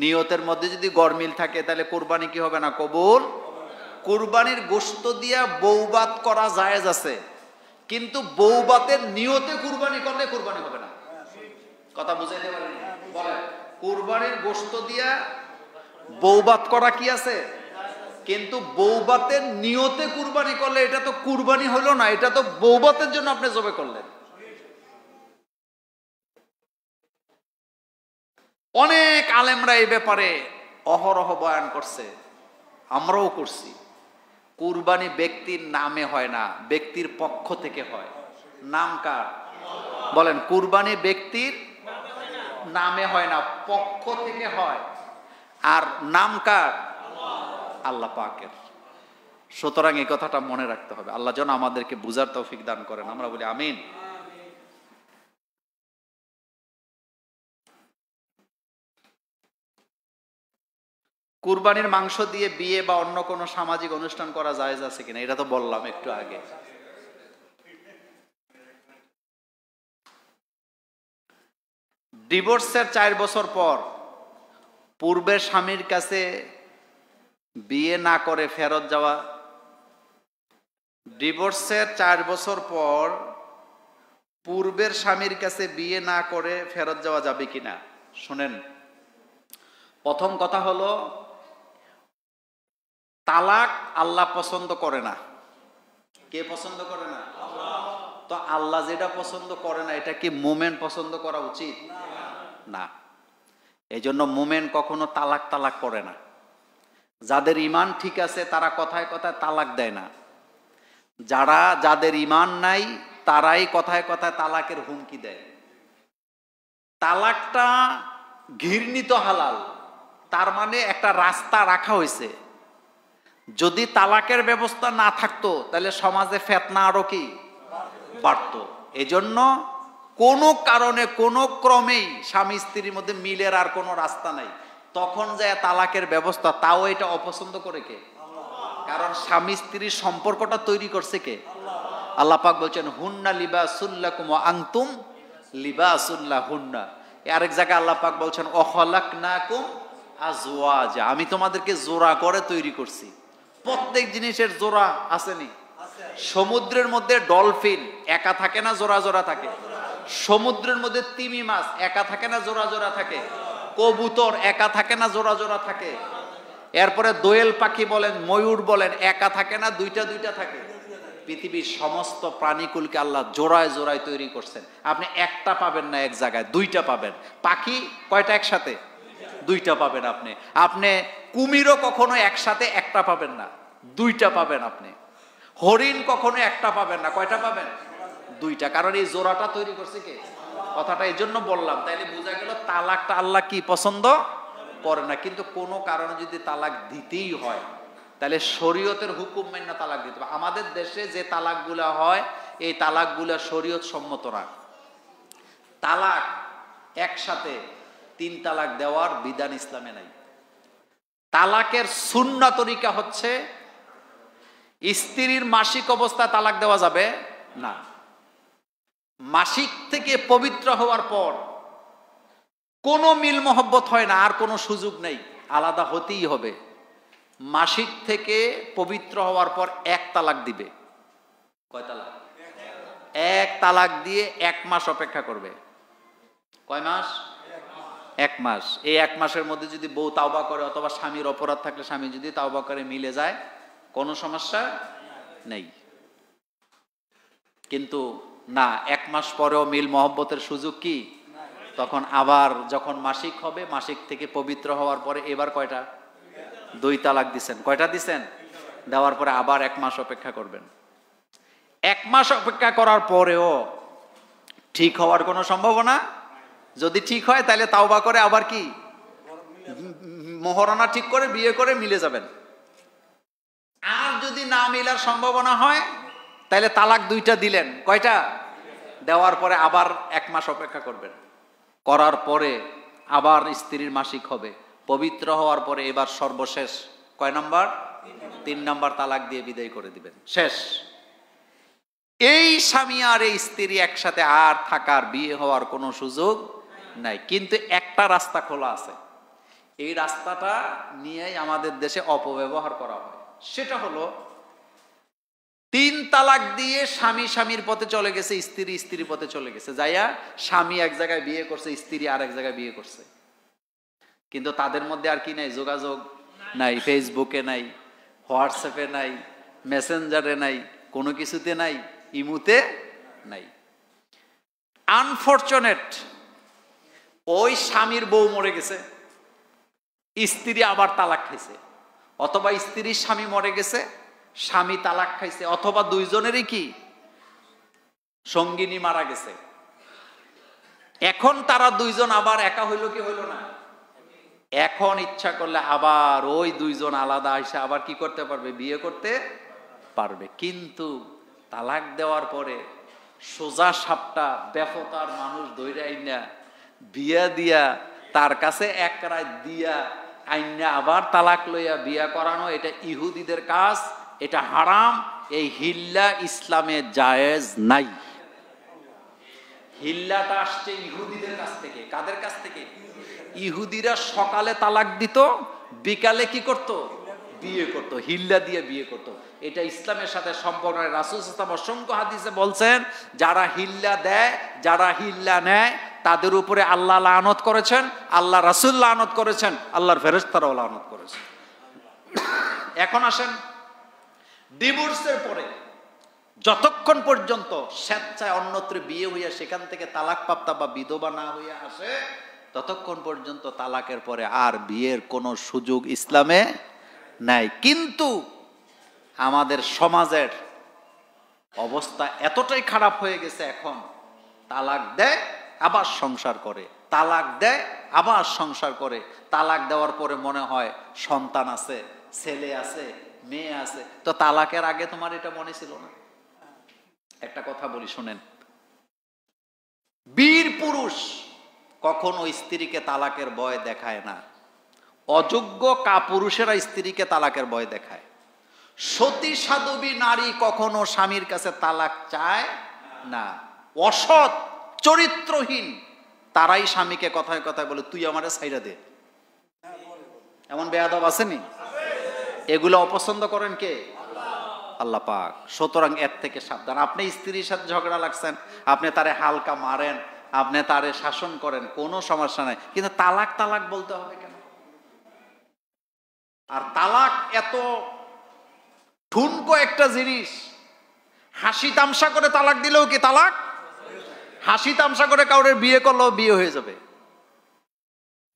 নিয়তের মধ্যে যদি গরমিল থাকে তাহলে কুরবানি কি হবে না? কবুল। কুরবানির গোশত দিয়া বউবাত করা জায়েজ আছে, কিন্তু বউবাতের নিয়তে কুরবানি করলে কুরবানি হবে না। কথা বুঝাইতে পারেন? বলেন, কুরবানির গোশত দিয়া বউবাত করা কি আছে, কিন্তু বউবাতের নিয়তে কুরবানি করলে এটা তো কুরবানি হলো না, এটা তো বউবাতের জন্য আপনি জবে করলেন। অনেক আলেমরা এই ব্যাপারে অহরহ বয়ান করছে, আমরাও করছি। কুরবানি ব্যক্তির নামে হয় না, ব্যক্তির পক্ষ থেকে হয়। নাম কার? বলেন, কুরবানি ব্যক্তির নামে হয় না, পক্ষ থেকে হয়। আর নাম কার? আল্লাহ পাকের। সুতরাং এই কথাটা মনে রাখতে হবে। আল্লাহ যেন আমাদেরকে বুঝার তৌফিক দান করেন, আমরা বলি আমিন। কুরবানির মাংস দিয়ে বিয়ে বা অন্য কোনো সামাজিক অনুষ্ঠান করা জায়েজ আছে কিনা, এটা তো বললাম একটু আগে। ডিভোর্সের 4 বছর পর পূর্বের স্বামীর কাছে বিয়ে না করে ফেরত যাওয়া, ডিভোর্সের 4 বছর পর পূর্বের স্বামীর কাছে বিয়ে না করে ফেরত যাওয়া যাবে কিনা? শুনেন, প্রথম কথা হলো তালাক আল্লাহ পছন্দ করে না। কে পছন্দ করে না? তো আল্লাহ যেটা পছন্দ করে না, এটা কি মুমিন পছন্দ করা উচিত? না। এই জন্য মুমিন কখনো তালাক করে না। যাদের ঈমান ঠিক আছে তারা কথায় কথায় তালাক দেয় না। যাদের ঈমান নাই তারাই কথায় কথায় তালাকের হুমকি দেয়। তালাকটা ঘৃণিত হালাল, তার মানে একটা রাস্তা রাখা হয়েছে। যদি তালাকের ব্যবস্থা না থাকতো তাহলে সমাজে ফিতনা আরো কি বাড়তো। এজন্য কোনো কারণে কোনো ক্রমেই স্বামী স্ত্রীর মধ্যে মিলের আর কোনো রাস্তা নাই, তখন যায় তালাকের ব্যবস্থা, তাও এটা অপছন্দ করে কে? কারণ স্বামী স্ত্রীর সম্পর্কটা তৈরি করছে কে? আল্লাহ পাক বলছেন হুন্না লিবাসুল লাকুম ওয়া আনতুম লিবাসুল লাহুন্না। আরেক জায়গায় আল্লাহ পাক বলছেন ওয়াখালাকনাকুম আজওয়াজা, আমি তোমাদেরকে জোড়া করে তৈরি করছি। প্রত্যেক জিনিসের জোড়া আসেনি। সমুদ্রের মধ্যে ডলফিন একা থাকে না, জোড়া জোড়া থাকে। সমুদ্রের মধ্যে তিমি মাছ একা থাকে না, জোড়া জোড়া থাকে। কবুতর একা থাকে না, জোড়া জোড়া থাকে। এরপরে দোয়েল পাখি বলেন, ময়ূর বলেন, একা থাকে না, দুইটা দুইটা থাকে। পৃথিবীর সমস্ত প্রাণীকুলকে আল্লাহ জোড়ায় জোড়ায় তৈরি করছেন। আপনি একটা পাবেন না এক জায়গায়, দুইটা পাবেন। পাখি কয়টা একসাথে? দুইটা পাবেন। আপনি কুমিরও কখনো একসাথে একটা পাবেন না, দুইটা পাবেন। আপনি হরিণ কখনো একটা পাবেন না, কয়টা পাবেন? দুইটা, কারণ এই জোড়াটা তৈরি করছে কে? কথাটা এই জন্য বললাম, তাইলে বোঝা গেল তালাকটা আল্লাহ কি পছন্দ করে না। কিন্তু কোনো কারণে যদি তালাক দিতেই হয় তাহলে শরীয়তের হুকুম মাইনা তালাক দিতে হবে। আমাদের দেশে যে তালাকগুলা হয় এই তালাকগুলা শরীয়ত সম্মত না। তালাক একসাথে 3 তালাক দেওয়ার বিধান ইসলামে নাই। তালাকের সুন্নাহ তরিকা হচ্ছে স্ত্রীর মাসিক অবস্থায় তালাক দেওয়া যাবে না। মাসিক থেকে পবিত্র হওয়ার পর কোনো মিল মহব্বত হয় না, আর কোনো সুযোগ নেই, আলাদা হতেই হবে। মাসিক থেকে পবিত্র হওয়ার পর 1 তালাক দিবে। কয় তালাক? 1 তালাক দিয়ে 1 মাস অপেক্ষা করবে। কয় মাস? 1 মাস। এই 1 মাসের মধ্যে যদি বউ তাওবা করে অথবা স্বামীর অপরাধ থাকলে স্বামী যদি তাওবা করে মিলে যায় কোনো সমস্যা নেই। কিন্তু না, 1 মাস পরেও মিল মহব্বতের সুযোগ কি? তখন আবার যখন মাসিক হবে, মাসিক থেকে পবিত্র হওয়ার পরে এবার কয়টা? 2 তালাক দিছেন। কয়টা দিছেন? দেওয়ার পরে আবার 1 মাস অপেক্ষা করবেন। 1 মাস অপেক্ষা করার পরেও ঠিক হওয়ার কোনো সম্ভাবনা, যদি ঠিক হয় তাহলে তাওবা করে আবার কি মোহরানা ঠিক করে বিয়ে করে মিলে যাবেন। আর যদি না মিলার সম্ভাবনা হয় তাহলে তালাক 2টা দিলেন। কয়টা? দেওয়ার পরে আবার 1 মাস অপেক্ষা করবেন। করার পরে আবার স্ত্রীর মাসিক হবে, পবিত্র হওয়ার পরে এবার সর্বশেষ কয় নাম্বার? 3 নাম্বার তালাক দিয়ে বিদায় করে দিবেন। শেষ। এই স্বামী আর এই স্ত্রী একসাথে আর থাকার, বিয়ে হওয়ার কোনো সুযোগ নাই। কিন্তু একটা রাস্তা খোলা আছে, এই রাস্তাটা নিয়েই আমাদের দেশে অপব্যবহার করা হয়। সেটা হলো 3 তালাক দিয়ে স্বামী স্বামীর পথে চলে গেছে, স্ত্রী স্ত্রীর পথে চলে গেছে। যাইয়া স্বামী এক জায়গায় বিয়ে করছে, স্ত্রী আর এক জায়গায় বিয়ে করছে। কিন্তু তাদের মধ্যে আর কি নাই? যোগাযোগ নাই, ফেসবুকে নাই, হোয়াটসঅ্যাপে নাই, মেসেঞ্জারে নাই, কোনো কিছুতে নাই, ইমুতে নাই। আনফরচুনেট, ওই স্বামীর বউ মরে গেছে, স্ত্রী আবার তালাক খাইছে, অথবা স্ত্রীর স্বামী মরে গেছে, স্বামী তালাক খাইছে, অথবা দুইজনেরই কি সঙ্গিনী মারা গেছে। এখন তারা দুইজন আবার একা হইল কি হইল না? এখন ইচ্ছা করলে আবার ওই দুইজন আলাদা এসে আবার কি করতে পারবে? বিয়ে করতে পারবে। কিন্তু তালাক দেওয়ার পরে সোজা সাপটা বেফতার মানুষ ধইরা আইনা বিয়া দিয়া তার কাছে 1 রাত দিয়া আইনা আবার তালাক লইয়া বিয়া করানো, এটা ইহুদিদের কাজ, এটা হারাম। এই হিল্লা ইসলামে জায়েজ নাই। হিল্লাটা আসছে ইহুদিদের কাছ থেকে। কাদের কাছ থেকে? ইহুদিরা সকালে তালাক দিত, বিকালে কি করত? বিয়ে করত, হিল্লা দিয়ে বিয়ে করত। এটা ইসলামের সাথে সম্পর্ক। রাসূল সাল্লাল্লাহু আলাইহি ওয়াসাল্লাম অসংখ্য হাদিসে বলছেন, যারা হিল্লা দেয়, যারা হিল্লা নেয় তাদের উপরে আল্লাহ লানত করেছেন, আল্লাহ রাসূল লানত করেছেন, আল্লাহর ফেরেশতারাও লানত করেছেন। এখন আসেন, ডিভোর্সের পরে যতক্ষণ পর্যন্ত স্বেচ্ছায় অন্যত্র বিয়ে হইয়া সেখান থেকে তালাকপ্রাপ্তা বা বিধবা না হইয়া আসে, ততক্ষণ পর্যন্ত তালাকের পরে আর বিয়ের কোনো সুযোগ ইসলামে নাই। কিন্তু আমাদের সমাজের অবস্থা এতটাই খারাপ হয়ে গেছে, এখন তালাক দেয় আবার সংসার করে, তালাক দেয় আবার সংসার করে। তালাক দেওয়ার পরে মনে হয় সন্তান আছে, ছেলে আছে, মেয়ে আছে। তো তালাকের আগে তোমার এটা মনে ছিল না? একটা কথা বলি শোনেন, বীর পুরুষ কখনো স্ত্রীকে তালাকের ভয় দেখায় না। অযোগ্য কাপুরুষেরা স্ত্রীকে তালাকের ভয় দেখায়। সতী সাধবী নারী কখনো স্বামীর কাছে তালাক চায় না। অসৎ চরিত্রহীন তারাই স্বামীকে কথায় কথায় বলে, তুই আমারে ছাইড়া দে। এমন বেয়াদব আসেনি? এগুলো অপছন্দ করেন কে? আল্লাহ পাক। সুতরাং এর থেকে সাবধান। আপনি স্ত্রীর সাথে ঝগড়া লাগছেন, আপনি তারে হালকা মারেন, আপনি তারে শাসন করেন, কোনো সমস্যা নাই। কিন্তু তালাক তালাক বলতে হবে কেন? আর তালাক এত ঠুনকো একটা জিনিস, হাসি তামসা করে তালাক দিলেও কি তালাক? হাসি তামসা করে কাউরে বিয়ে করলেও বিয়ে হয়ে যাবে।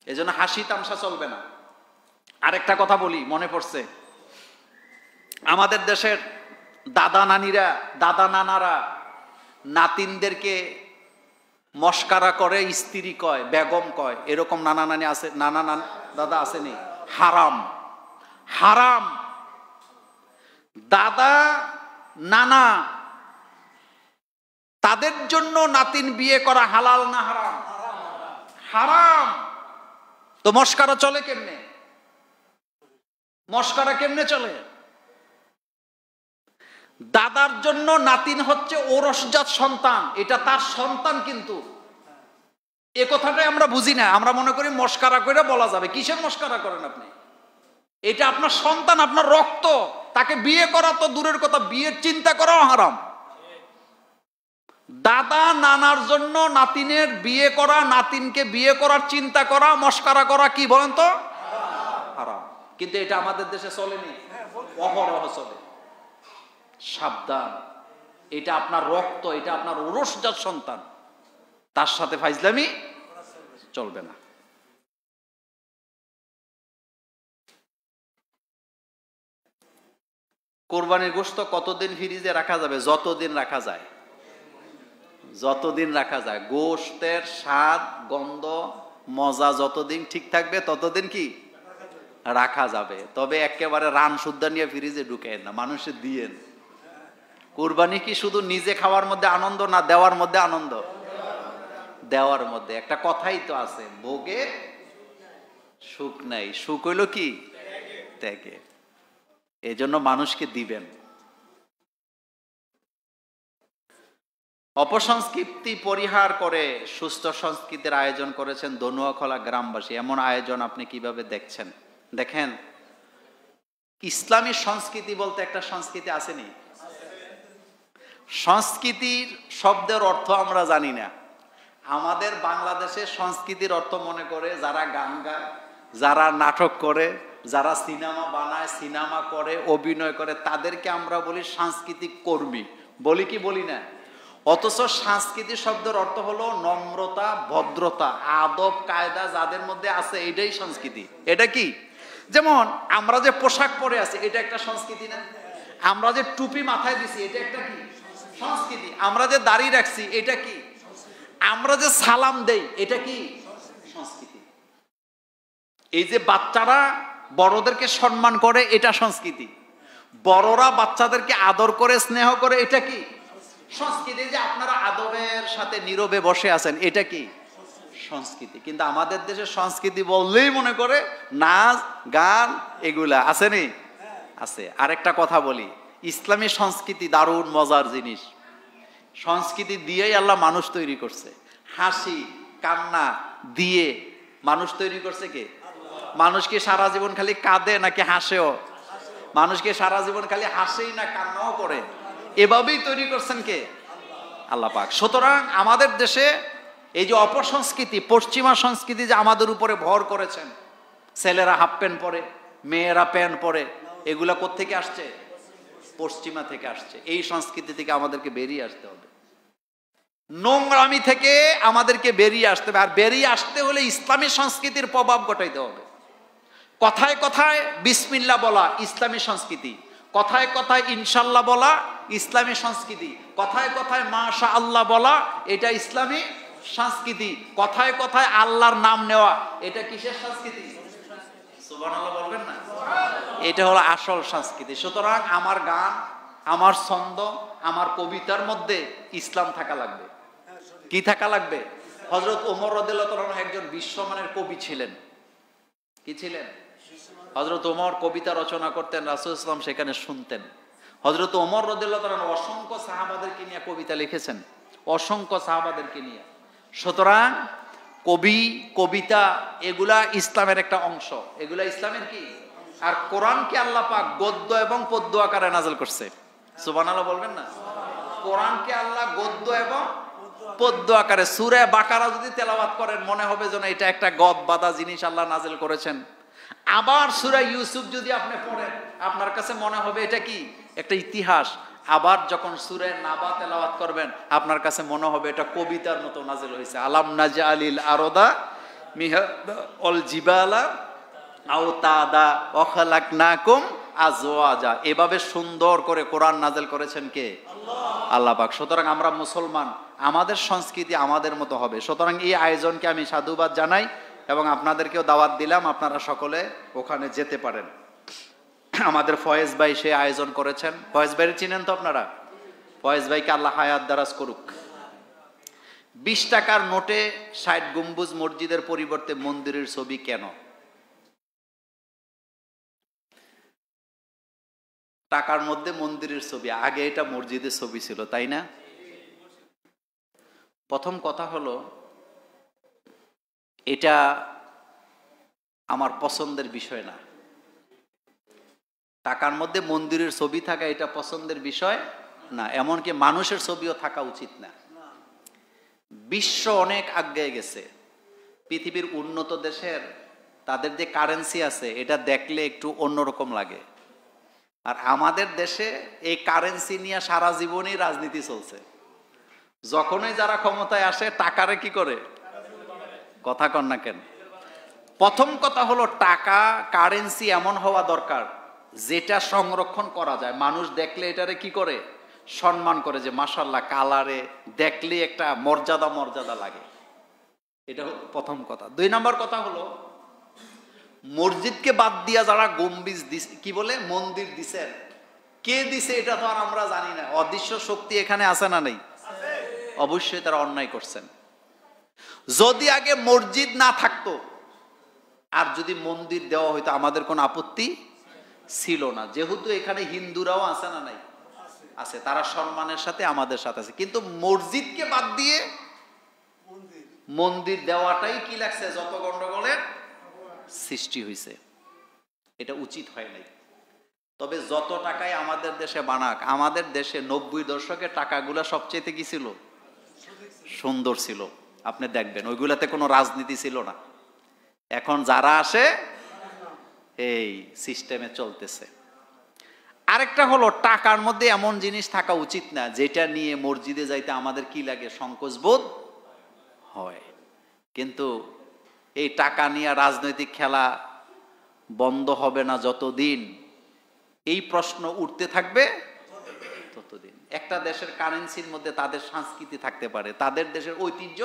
এজন্য হাসি তামসা চলবে না। আরেকটা কথা বলি, মনে পড়ছে, আমাদের দেশের দাদা নানিরা, দাদা নানারা নাতিনদেরকে মস্কারা করে স্ত্রী কয়, বেগম কয়, এরকম নানা নানি আছে, নানা দাদা আসেনি? হারাম, হারাম। দাদা নানা তাদের জন্য নাতিন বিয়ে করা হালাল না হারাম? হারাম। তো মস্কারা চলে কেমনে? মস্কারা কেমনে চলে? দাদার জন্য নাতিন হচ্ছে ওরসজাত সন্তান, এটা তার সন্তান। কিন্তু এ কথাটাই আমরা বুঝি না, আমরা মনে করি মস্কারা করে বলা যাবে। কিসের মস্কারা করেন আপনি? এটা আপনার সন্তান, আপনার রক্ত। তাকে বিয়ে করা তো দূরের কথা, বিয়ের চিন্তা করাও হারাম। দাদা নানার জন্য নাতিনের বিয়ে করা, নাতিনকে বিয়ে করার চিন্তা করা, মস্কারা করা কি বলেন তো? হারাম। কিন্তু এটা আমাদের দেশে চলেনি, অহরহ চলে। সাবধান, এটা আপনার রক্ত, এটা আপনার ওরসজাত সন্তান, তার সাথে ফাইজলামি চলবে না। কোরবানির গোশত কতদিন ফ্রিজে রাখা যাবে? যতদিন রাখা যায়, যতদিন রাখা যায়। গোশতের স্বাদ, গন্ধ, মজা যতদিন ঠিক থাকবে ততদিন কি রাখা যাবে। তবে একেবারে রান সুদ্ধা নিয়ে ফ্রিজে ঢুকেন না, মানুষের দিয়েন। কুরবানি কি শুধু নিজে খাওয়ার মধ্যে আনন্দ, না দেওয়ার মধ্যে আনন্দ? দেওয়ার মধ্যে। একটা কথাই তো আছে, ভোগের সুখ নাই, সুখ হইল কি? ত্যাগে। এই জন্য মানুষকে দিবেন। অপসংস্কৃতি পরিহার করে সুস্থ সংস্কৃতির আয়োজন করেছেন দনুয়াখলা গ্রামবাসী। এমন আয়োজন আপনি কিভাবে দেখছেন? দেখেন, ইসলামী সংস্কৃতি বলতে একটা সংস্কৃতি আসেনি। সংস্কৃতির শব্দের অর্থ আমরা জানি না। আমাদের বাংলাদেশে সংস্কৃতির অর্থ মনে করে যারা গান গায়, যারা নাটক করে, যারা সিনেমা বানায়, সিনেমা করে, অভিনয় করে, তাদেরকে আমরা বলি সাংস্কৃতিক কর্মী। বলি কি বলি না? অথচ সংস্কৃতি শব্দের অর্থ হলো নম্রতা, ভদ্রতা, আদব কায়দা যাদের মধ্যে আছে, এটাই সংস্কৃতি। এটা কি? যেমন আমরা যে পোশাক পরে আছি, এটা একটা সংস্কৃতি না? আমরা যে টুপি মাথায় দিছি, এটা একটা কি সংস্কৃতি? আমরা যে দাড়ি রাখছি, এটা কি? আমরা যে সালাম দেই, এটা কি সংস্কৃতি? এই যে বাচ্চারা বড়দেরকে সম্মান করে, এটা সংস্কৃতি। বড়রা বাচ্চাদেরকে আদর করে, স্নেহ করে, এটা কি সংস্কৃতি? যে আপনারা আদবের সাথে নীরবে বসে আছেন, এটা কি সংস্কৃতি? কিন্তু আমাদের দেশে সংস্কৃতি বললেই মনে করে নাচ, গান, এগুলা আসেনি? আছে। আরেকটা কথা বলি, ইসলামী সংস্কৃতি দারুণ মজার জিনিস। সংস্কৃতি দিয়েই আল্লাহ মানুষ তৈরি করছে। হাসি কান্না দিয়ে মানুষ তৈরি করছে কে? মানুষ কি সারা জীবন খালি কাঁদে নাকি হাসেও? মানুষ কি সারা জীবন খালি হাসেই না কান্নাও করে? এভাবেই তৈরি করছেন কে? আল্লাহ পাক। সুতরাং আমাদের দেশে এই যে অপসংস্কৃতি, পশ্চিমা সংস্কৃতি যে আমাদের উপরে ভর করেছেন, ছেলেরা হাফ প্যান্ট পরে, মেয়েরা প্যান্ট পরে, এগুলা কোত্থেকে আসছে? পশ্চিমা থেকে আসছে। এই সংস্কৃতি থেকে আমাদেরকে বেরিয়ে আসতে হবে, নোংরামি থেকে আমাদেরকে বেরিয়ে আসতে হবে। আর বেরিয়ে আসতে হলে ইসলামী সংস্কৃতির প্রভাব ঘটাইতে হবে। কথায় কথায় বিসমিল্লাহ বলা ইসলামী সংস্কৃতি, কথায় কথায় ইনশাল্লাহ বলা ইসলামী সংস্কৃতি, কথায় কথায় মাশা আল্লাহ বলা এটা ইসলামী সংস্কৃতি, কথায় কথায় আল্লাহর নাম নেওয়া এটা কিসের সংস্কৃতি? সুবহানাল্লাহ বলবেন না? এটা হলো আসল সংস্কৃতি। সুতরাং আমার গান, আমার ছন্দ, আমার কবিতার মধ্যে ইসলাম থাকা লাগবে। কি থাকা লাগবে? হযরত ওমর রাদিয়াল্লাহু তাআলা একজন বিশ্বমানের কবি ছিলেন। কি ছিলেন? হযরত ওমর কবিতা রচনা করতেন, রাসূল সাল্লাল্লাহু আলাইহি ওয়াসাল্লাম সেখানে শুনতেন। হযরত ওমর রাদিয়াল্লাহু তাআলা অসংখ্য সাহাবাদেরকে নিয়ে কবিতা লিখেছেন, অসংখ্য সাহাবাদেরকে নিয়ে। সুতরাং কবি, কবিতা এগুলা ইসলামের একটা অংশ, এগুলা ইসলামের কি? আর কোরআনকে আল্লাহ পাক গদ্য এবং পদ্য আকারে নাযিল করছে। সুবহানাল্লাহ বলবেন না? কোরআনকে আল্লাহ গদ্য এবং পদ্য আকারে, সূরা বাকারা যদি তেলাওয়াত করেন মনে হবে যেন এটা একটা গদ বাঁধা জিনিস আল্লাহ নাযিল করেছেন। আবার সূরা ইউসুফ যদি আপনি পড়েন আপনার কাছে মনে হবে এটা কি একটা ইতিহাস। আবার যখন সূরা নাবা তেলাওয়াত করবেন আপনার কাছে মনে হবে এটা কবিতার মতো নাযিল হয়েছে। আলাম নাজআলিল আরদা মিহাদা ওয়াল জিবালা আওতাদা ওয়া খালাকনাকুম আজওয়াজা, এভাবে সুন্দর করে কোরআন নাযিল করেছেন কে? আল্লাহ পাক। সুতরাং আমরা মুসলমান, আমাদের সংস্কৃতি আমাদের মতো হবে। সুতরাং এই আয়োজনকে আমি সাধুবাদ জানাই এবং আপনাদেরকেও দাওয়াত দিলাম, আপনারা সকলে ওখানে যেতে পারেন। আমাদের ফয়েজ ভাই সে আয়োজন করেছেন। ফয়েজ ভাইয়ের চিনেন তো আপনারা? ফয়েজ ভাইকে আল্লাহ হায়াত দারাজ করুক। 20 টাকার নোটে 60 গম্বুজ মসজিদের পরিবর্তে মন্দিরের ছবি কেন? টাকার মধ্যে মন্দিরের ছবি, আগে এটা মসজিদের ছবি ছিল, তাই না? প্রথম কথা হলো, এটা আমার পছন্দের বিষয় না। টাকার মধ্যে মন্দিরের ছবি থাকা এটা পছন্দের বিষয় না, এমনকি মানুষের ছবিও থাকা উচিত না। বিশ্ব অনেক আগে গেছে। পৃথিবীর উন্নত দেশের তাদের যে কারেন্সি আছে এটা দেখলে একটু অন্যরকম লাগে, আর আমাদের দেশে এই কারেন্সি নিয়ে সারা জীবনই রাজনীতি চলছে। যখনই যারা ক্ষমতায় আসে টাকারে কি করে, কথা কন না কেন? প্রথম কথা হলো, টাকা কারেন্সি এমন হওয়া দরকার যেটা সংরক্ষণ করা যায়। মানুষ দেখলে এটারে কি করে, সম্মান করে, যে মাশাআল্লাহ কালারে দেখলে একটা মর্যাদা মর্যাদা লাগে। এটা হলো প্রথম কথা। 2 নম্বর কথা হলো, মসজিদকে বাদ দিয়া যারা গম্বুজ কি বলে মন্দির দিছেন, কে দিছে এটা তো আর আমরা জানি না। অদৃশ্য শক্তি এখানে আছে না নেই? অবশ্যই তারা অন্যায় করছেন। যদি আগে মসজিদ না থাকতো আর যদি মন্দির দেওয়া হইতো আমাদের কোনো আপত্তি ছিল না। যেহেতু এখানে হিন্দুরাও আছে না নাই? আছে, তারা সম্মানের সাথে আমাদের সাথে আছে। কিন্তু মসজিদকে বাদ দিয়ে মন্দির দেওয়াটাই কি লাগছে, যত গন্ডগোলের সৃষ্টি হয়েছে। এটা উচিত হয় নাই। তবে যত টাকাই আমাদের দেশে বানাক, আমাদের দেশে 90 দশকের টাকাগুলা সবচেয়ে কি ছিল, সুন্দর ছিল। আপনি দেখবেন ওইগুলাতে কোনো রাজনীতি ছিল না। এখন যারা আসে এই সিস্টেমে চলতেছে। আরেকটা হলো, টাকার মধ্যে এমন জিনিস থাকা উচিত না যেটা নিয়ে মসজিদে যাইতে আমাদের কি লাগে, সংকোচ বোধ হয়। কিন্তু এই টাকা নিয়ে রাজনৈতিক খেলা বন্ধ হবে না যতদিন এই প্রশ্ন উঠতে থাকবে ততদিন। একটা দেশের কারেন্সির মধ্যে তাদের সংস্কৃতি থাকতে পারে, তাদের দেশের ঐতিহ্য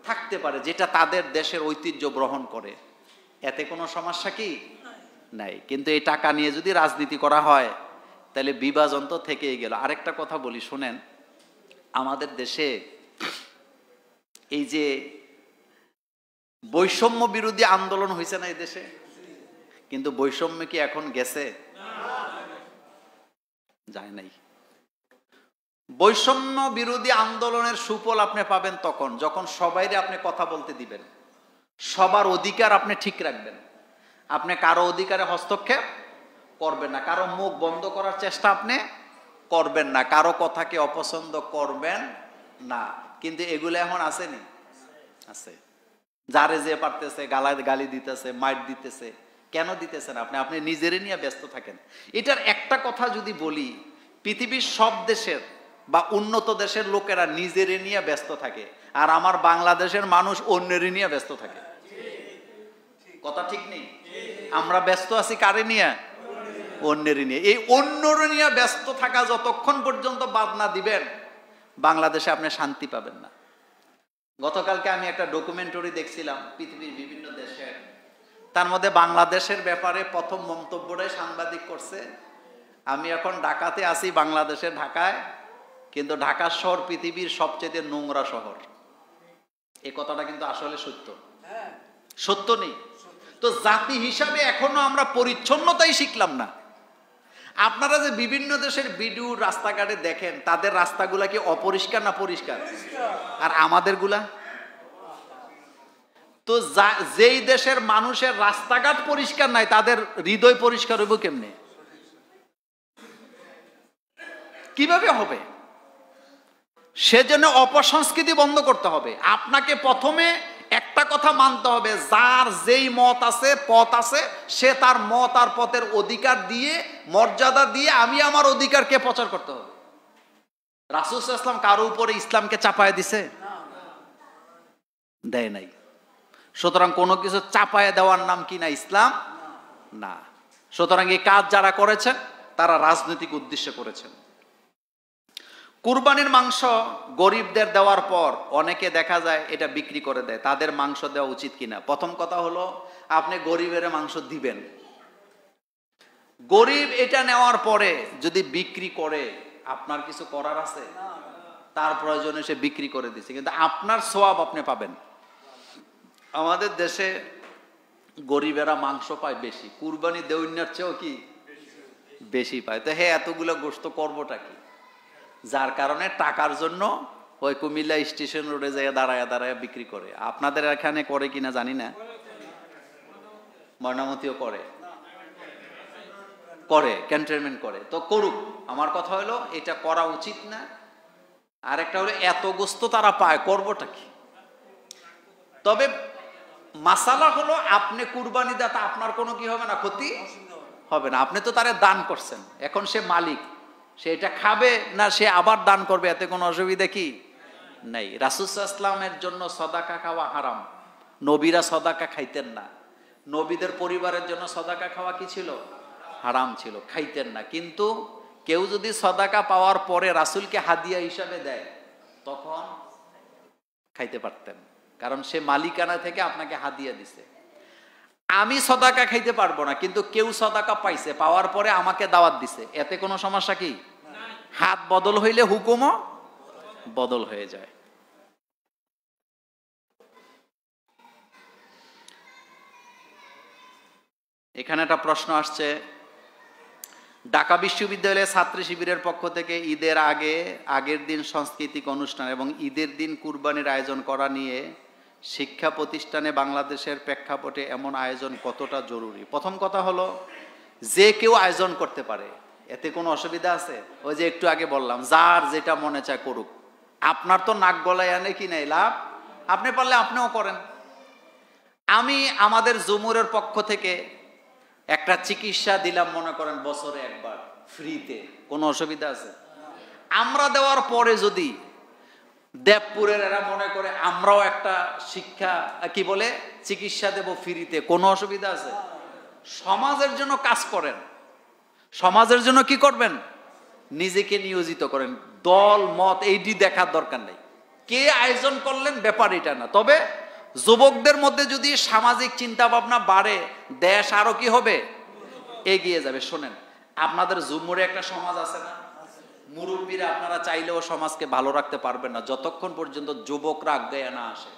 থাকতে পারে, যেটা তাদের দেশের ঐতিহ্য গ্রহণ করে, এতে কোনো সমস্যা কি নাই। কিন্তু এই টাকা নিয়ে যদি রাজনীতি করা হয় তাহলে বিভাজন তো থেকেই গেল। আরেকটা কথা বলি শুনেন, আমাদের দেশে এই যে বৈষম্য বিরোধী আন্দোলন হয়েছে না এই দেশে, কিন্তু বৈষম্য কি এখন গেছে? যায় নাই। বৈষম্য বিরোধী আন্দোলনের সুফল আপনি পাবেন তখন যখন সবাইরে আপনি কথা বলতে দিবেন, সবার অধিকার আপনি ঠিক রাখবেন, আপনি কারো অধিকারে হস্তক্ষেপ করবেন না, কারো মুখ বন্ধ করার চেষ্টা আপনি করবেন না, কারো কথাকে অপছন্দ করবেন না। কিন্তু এগুলো এখন আসেনি? আছে। যারে যে পারতেছে গালি দিতেছে, মাইট দিতেছে। কেন দিতেছেন আপনি? আপনি নিজেরে নিয়ে ব্যস্ত থাকেন। এটার একটা কথা যদি বলি, পৃথিবীর সব দেশের বা উন্নত দেশের লোকেরা নিজেরে নিয়ে ব্যস্ত থাকে, আর আমার বাংলাদেশের মানুষ অন্যের নিয়ে ব্যস্ত থাকে। কথা ঠিক নেই? আমরা ব্যস্ত আছি কারে নিয়ে? অন্যের নিয়ে। এই অন্যের নিয়ে ব্যস্ত থাকা যতক্ষণ পর্যন্ত বাদ না দিবেন, বাংলাদেশে আপনি শান্তি পাবেন না। গতকালকে আমি একটা ডকুমেন্টারি দেখছিলাম পৃথিবীর বিভিন্ন দেশের, তার মধ্যে বাংলাদেশের ব্যাপারে প্রথম মন্তব্যটাই সাংবাদিক করছে, আমি এখন ঢাকাতে আছি, বাংলাদেশের ঢাকায়, কিন্তু ঢাকা শহর পৃথিবীর সবচেয়ে নোংরা শহর। এই কথাটা কিন্তু আসলে সত্য, সত্য নেই তো জাতি হিসাবে এখনো আমরা পরিচ্ছন্নতাই শিখলাম না। আপনারা যে বিভিন্ন দেশের ভিডিও রাস্তাঘাটে দেখেন, তাদের রাস্তাগুলা কি অপরিষ্কার না পরিষ্কার? আর আমাদের গুলা তো, যেই দেশের মানুষের রাস্তাঘাট পরিষ্কার নাই, তাদের হৃদয় পরিষ্কার হইব কেমনে? কিভাবে হবে? সেজন্য অপসংস্কৃতি বন্ধ করতে হবে। আপনাকে প্রথমে একটা কথা মানতে হবে, যার যেই মত আছে, পথ আছে, সে তার মত আর পথের অধিকার দিয়ে, মর্যাদা দিয়ে আমি আমার অধিকারকে প্রচার করতে হবে। রাসূল সাল্লাল্লাহু আলাইহি ওয়াসাল্লাম কারো উপরে ইসলামকে চাপায় দিছে? দেয় নাই। সুতরাং কোনো কিছু চাপায় দেওয়ার নাম কি না? ইসলাম না। সুতরাং এই কাজ যারা করেছেন তারা রাজনৈতিক উদ্দেশ্যে করেছেন। কুরবানির মাংস গরিবদের দেওয়ার পর অনেকে দেখা যায় এটা বিক্রি করে দেয়, তাদের মাংস দেওয়া উচিত কিনা। প্রথম কথা হলো, আপনি গরিবের মাংস দিবেন, গরিব এটা নেওয়ার পরে যদি বিক্রি করে আপনার কিছু করার আছে? তার প্রয়োজনে সে বিক্রি করে দিচ্ছে, কিন্তু আপনার সওয়াব আপনি পাবেন। আমাদের দেশে গরিবেরা মাংস পায় বেশি, কুরবানি দেউন্যার চেয়েও কি বেশি পায়। তো হ্যাঁ, এতগুলো গোশত করবোটা কি? যার কারণে টাকার জন্য ওই কুমিল্লা স্টেশন রোডে যায় দাঁড়ায় দাঁড়ায় বিক্রি করে। আপনাদের এখানে করে কিনা জানি না, ময়নামতিও করে, ক্যান্টনমেন্ট করে, তো করুক। আমার কথা হলো এটা করা উচিত না। আর একটা হলো এত গোস্ত তারা পায়, করবোটা কি? তবে মাসালা হলো, আপনি কুরবানি দাতা, আপনার কোনো কি হবে না, ক্ষতি হবে না। আপনি তো তারে দান করছেন, এখন সে মালিক, সে এটা খাবে না সে আবার দান করবে, এতে কোনো অসুবিধা কি নাই। রাসূল সাল্লাল্লাহু আলাইহি ওয়াসাল্লামের জন্য সদাকা খাওয়া হারাম, নবীরা সদাকা খাইতেন না, নবীদের পরিবারের জন্য সদাকা খাওয়া কি ছিল? হারাম ছিল, খাইতেন না। কিন্তু কেউ যদি সদাকা পাওয়ার পরে রাসূলকে হাদিয়া হিসাবে দেয় তখন খাইতে পারতেন, কারণ সে মালিকানা থেকে আপনাকে হাদিয়া দিছে। আমি সদাকা খাইতে পারবো না, কিন্তু কেউ সদাকা পাইছে, পাওয়ার পরে আমাকে দাওয়াত দিছে, এতে কোনো সমস্যা কি? হাত বদল হইলে হুকুমও বদল হয়ে যায়। এখানে একটা প্রশ্ন আসছে, ঢাকা বিশ্ববিদ্যালয়ের ছাত্রী শিবিরের পক্ষ থেকে ঈদের আগের দিন সাংস্কৃতিক অনুষ্ঠান এবং ঈদের দিন কুরবানির আয়োজন করা নিয়ে শিক্ষা প্রতিষ্ঠানে বাংলাদেশের প্রেক্ষাপটে এমন আয়োজন কতটা জরুরি? প্রথম কথা হলো, যে কেউ আয়োজন করতে পারে, এতে কোনো অসুবিধা আছে? ওই যে একটু আগে বললাম, যার যেটা মনে চায় করুক। আপনার তো নাক গলায় আনে কি নাই লাভ, আপনি পারলে আপনিও করেন। আমি আমাদের জুমুরের পক্ষ থেকে একটা চিকিৎসা দিলাম, মনে করেন বছরে একবার ফ্রিতে, কোনো অসুবিধা আছে? আমরা দেওয়ার পরে যদি দেবপুরের এরা মনে করে আমরাও একটা শিক্ষা কি বলে চিকিৎসা দেব ফ্রিতে, কোনো অসুবিধা আছে? সমাজের জন্য কাজ করেন, সমাজের জন্য কি করবেন? নিজেকে নিয়োজিত করেন। দল মত এইটি দেখার দরকার নেই, কে আয়োজন করলেন ব্যাপার এটা না। তবে যুবকদের মধ্যে যদি সামাজিক চিন্তা ভাবনা বাড়ে, দেশ আরো কি হবে, এগিয়ে যাবে। শোনেন, আপনাদের জুমুরে একটা সমাজ আছে না, মুরব্বীরা আপনারা চাইলেও সমাজকে ভালো রাখতে পারবেন না যতক্ষণ পর্যন্ত যুবকরা আগে না আসে।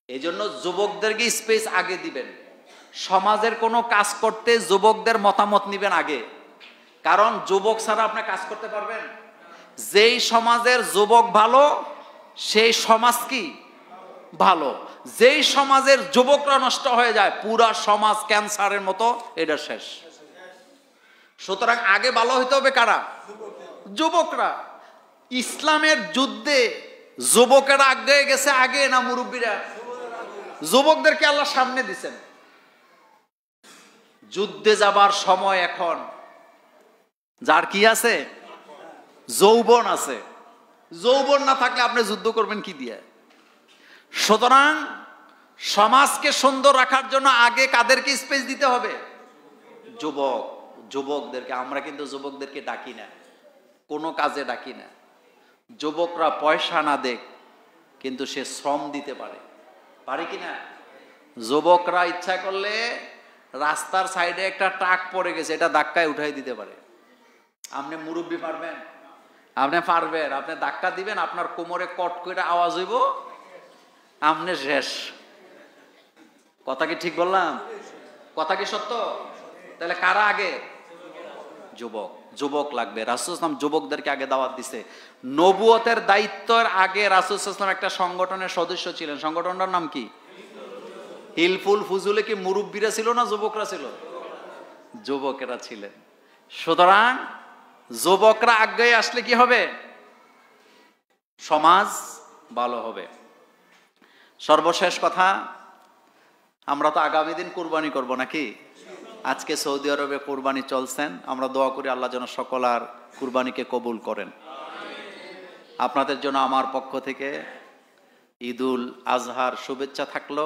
এই জন্য যুবকদেরকে স্পেস আগে দিবেন। সমাজের কোনো কাজ করতে যুবকদের মতামত নিবেন আগে, কারণ যুবক ছাড়া আপনি কাজ করতে পারবেন? যেই সমাজের যুবক ভালো সেই সমাজ কি ভালো। যেই সমাজের যুবকরা নষ্ট হয়ে যায়, পুরা সমাজ ক্যান্সারের মতো, এটা শেষ। সুতরাং আগে ভালো হইতে হবে কারা? যুবকরা। ইসলামের যুদ্ধে যুবকেরা আগে গেছে আগে না মুরব্বীরা? যুবকদেরকে আল্লাহ সামনে দিছেন। যুদ্ধে যাবার সময় এখন যার কি আছে? যৌবন আছে। যৌবন না থাকলে আপনি যুদ্ধ করবেন কি দিয়ে? সুতরাং সমাজকে সুন্দর রাখার জন্য আগে কাদেরকে স্পেস দিতে হবে? যুবকদেরকে। আমরা কিন্তু যুবকদেরকে ডাকি না, কোনো কাজে ডাকি না। যুবকরা পয়সা না দেখ, কিন্তু সে শ্রম দিতে পারে কিনা? যুবকরা ইচ্ছা করলে রাস্তার সাইডে একটা ট্রাক পড়ে গেছে, এটা ধাক্কায় উঠাই দিতে পারে। আপনি মুরব্বী পারবেন? আপনি পারবেন? আপনি ধাক্কা দিবেন, আপনার কোমরে কট করে আওয়াজ হইব, আপনি শেষ। কথা কি ঠিক বললাম? কথা কি সত্য? তাহলে কারা আগে? যুবক লাগবে। রাসূল সাল্লাল্লাহু আলাইহি ওয়াসাল্লাম যুবকদেরকে আগে দাওয়াত দিছে। নবুয়তের দায়িত্বের আগে রাসূল সাল্লাল্লাহু আলাইহি ওয়াসাল্লাম একটা সংগঠনের সদস্য ছিলেন। সংগঠনটার নাম কি? হিলফুল ফুজুলে। কি মুরব্বীরা ছিল না যুবকরা ছিল? যুবকেরা ছিলেন। সুতরাং যুবকরা আগে আসলে কি হবে? সমাজ ভালো হবে। সর্বশেষ কথা, আমরা তো আগামী দিন কুরবানি করব নাকি? আজকে সৌদি আরবে কুরবানি চলছেন, আমরা দোয়া করি আল্লাহ যেন সকল আর কুরবানিকে কবুল করেন। আপনাদের জন্য আমার পক্ষ থেকে ঈদুল আজহার শুভেচ্ছা থাকলো।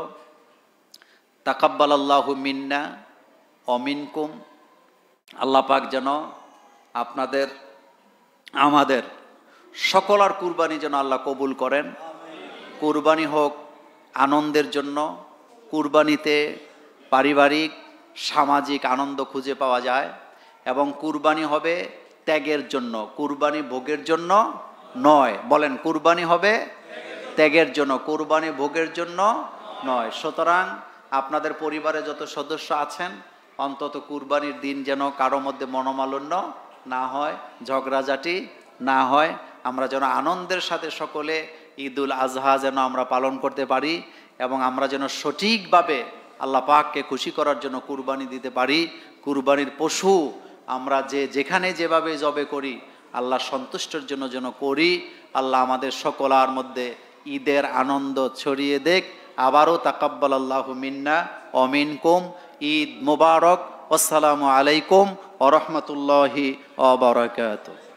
তাকাব্বালাল্লাহু মিন্না ওয়া মিনকুম আল্লাহ পাক যেন আপনাদের আমাদের সকলার কুরবানি যেন আল্লাহ কবুল করেন। কুরবানি হোক আনন্দের জন্য, কুরবানিতে পারিবারিক সামাজিক আনন্দ খুঁজে পাওয়া যায়, এবং কুরবানি হবে ত্যাগের জন্য, কুরবানি ভোগের জন্য নয়। বলেন, কুরবানি হবে ত্যাগের জন্য, কুরবানি ভোগের জন্য নয়। সুতরাং আপনাদের পরিবারে যত সদস্য আছেন, অন্তত কুরবানির দিন যেন কারো মধ্যে মনোমালিন্য না হয়, ঝগড়াঝাটি না হয়। আমরা যেন আনন্দের সাথে সকলে ঈদুল আজহা যেন আমরা পালন করতে পারি, এবং আমরা যেন সঠিকভাবে আল্লাহ পাককে খুশি করার জন্য কুরবানি দিতে পারি। কুরবানির পশু আমরা যেখানে যেভাবে জবে করি আল্লাহ সন্তুষ্টের জন্য যেন করি। আল্লাহ আমাদের সকলার মধ্যে ঈদের আনন্দ ছড়িয়ে দেখ। আবারও তাকাব্বালাল্লাহু মিন্না ওয়া মিনকুম। ঈদ মুবারক। আসসালামু আলাইকুম ওয়া রাহমাতুল্লাহি ওয়া বারাকাতুহু।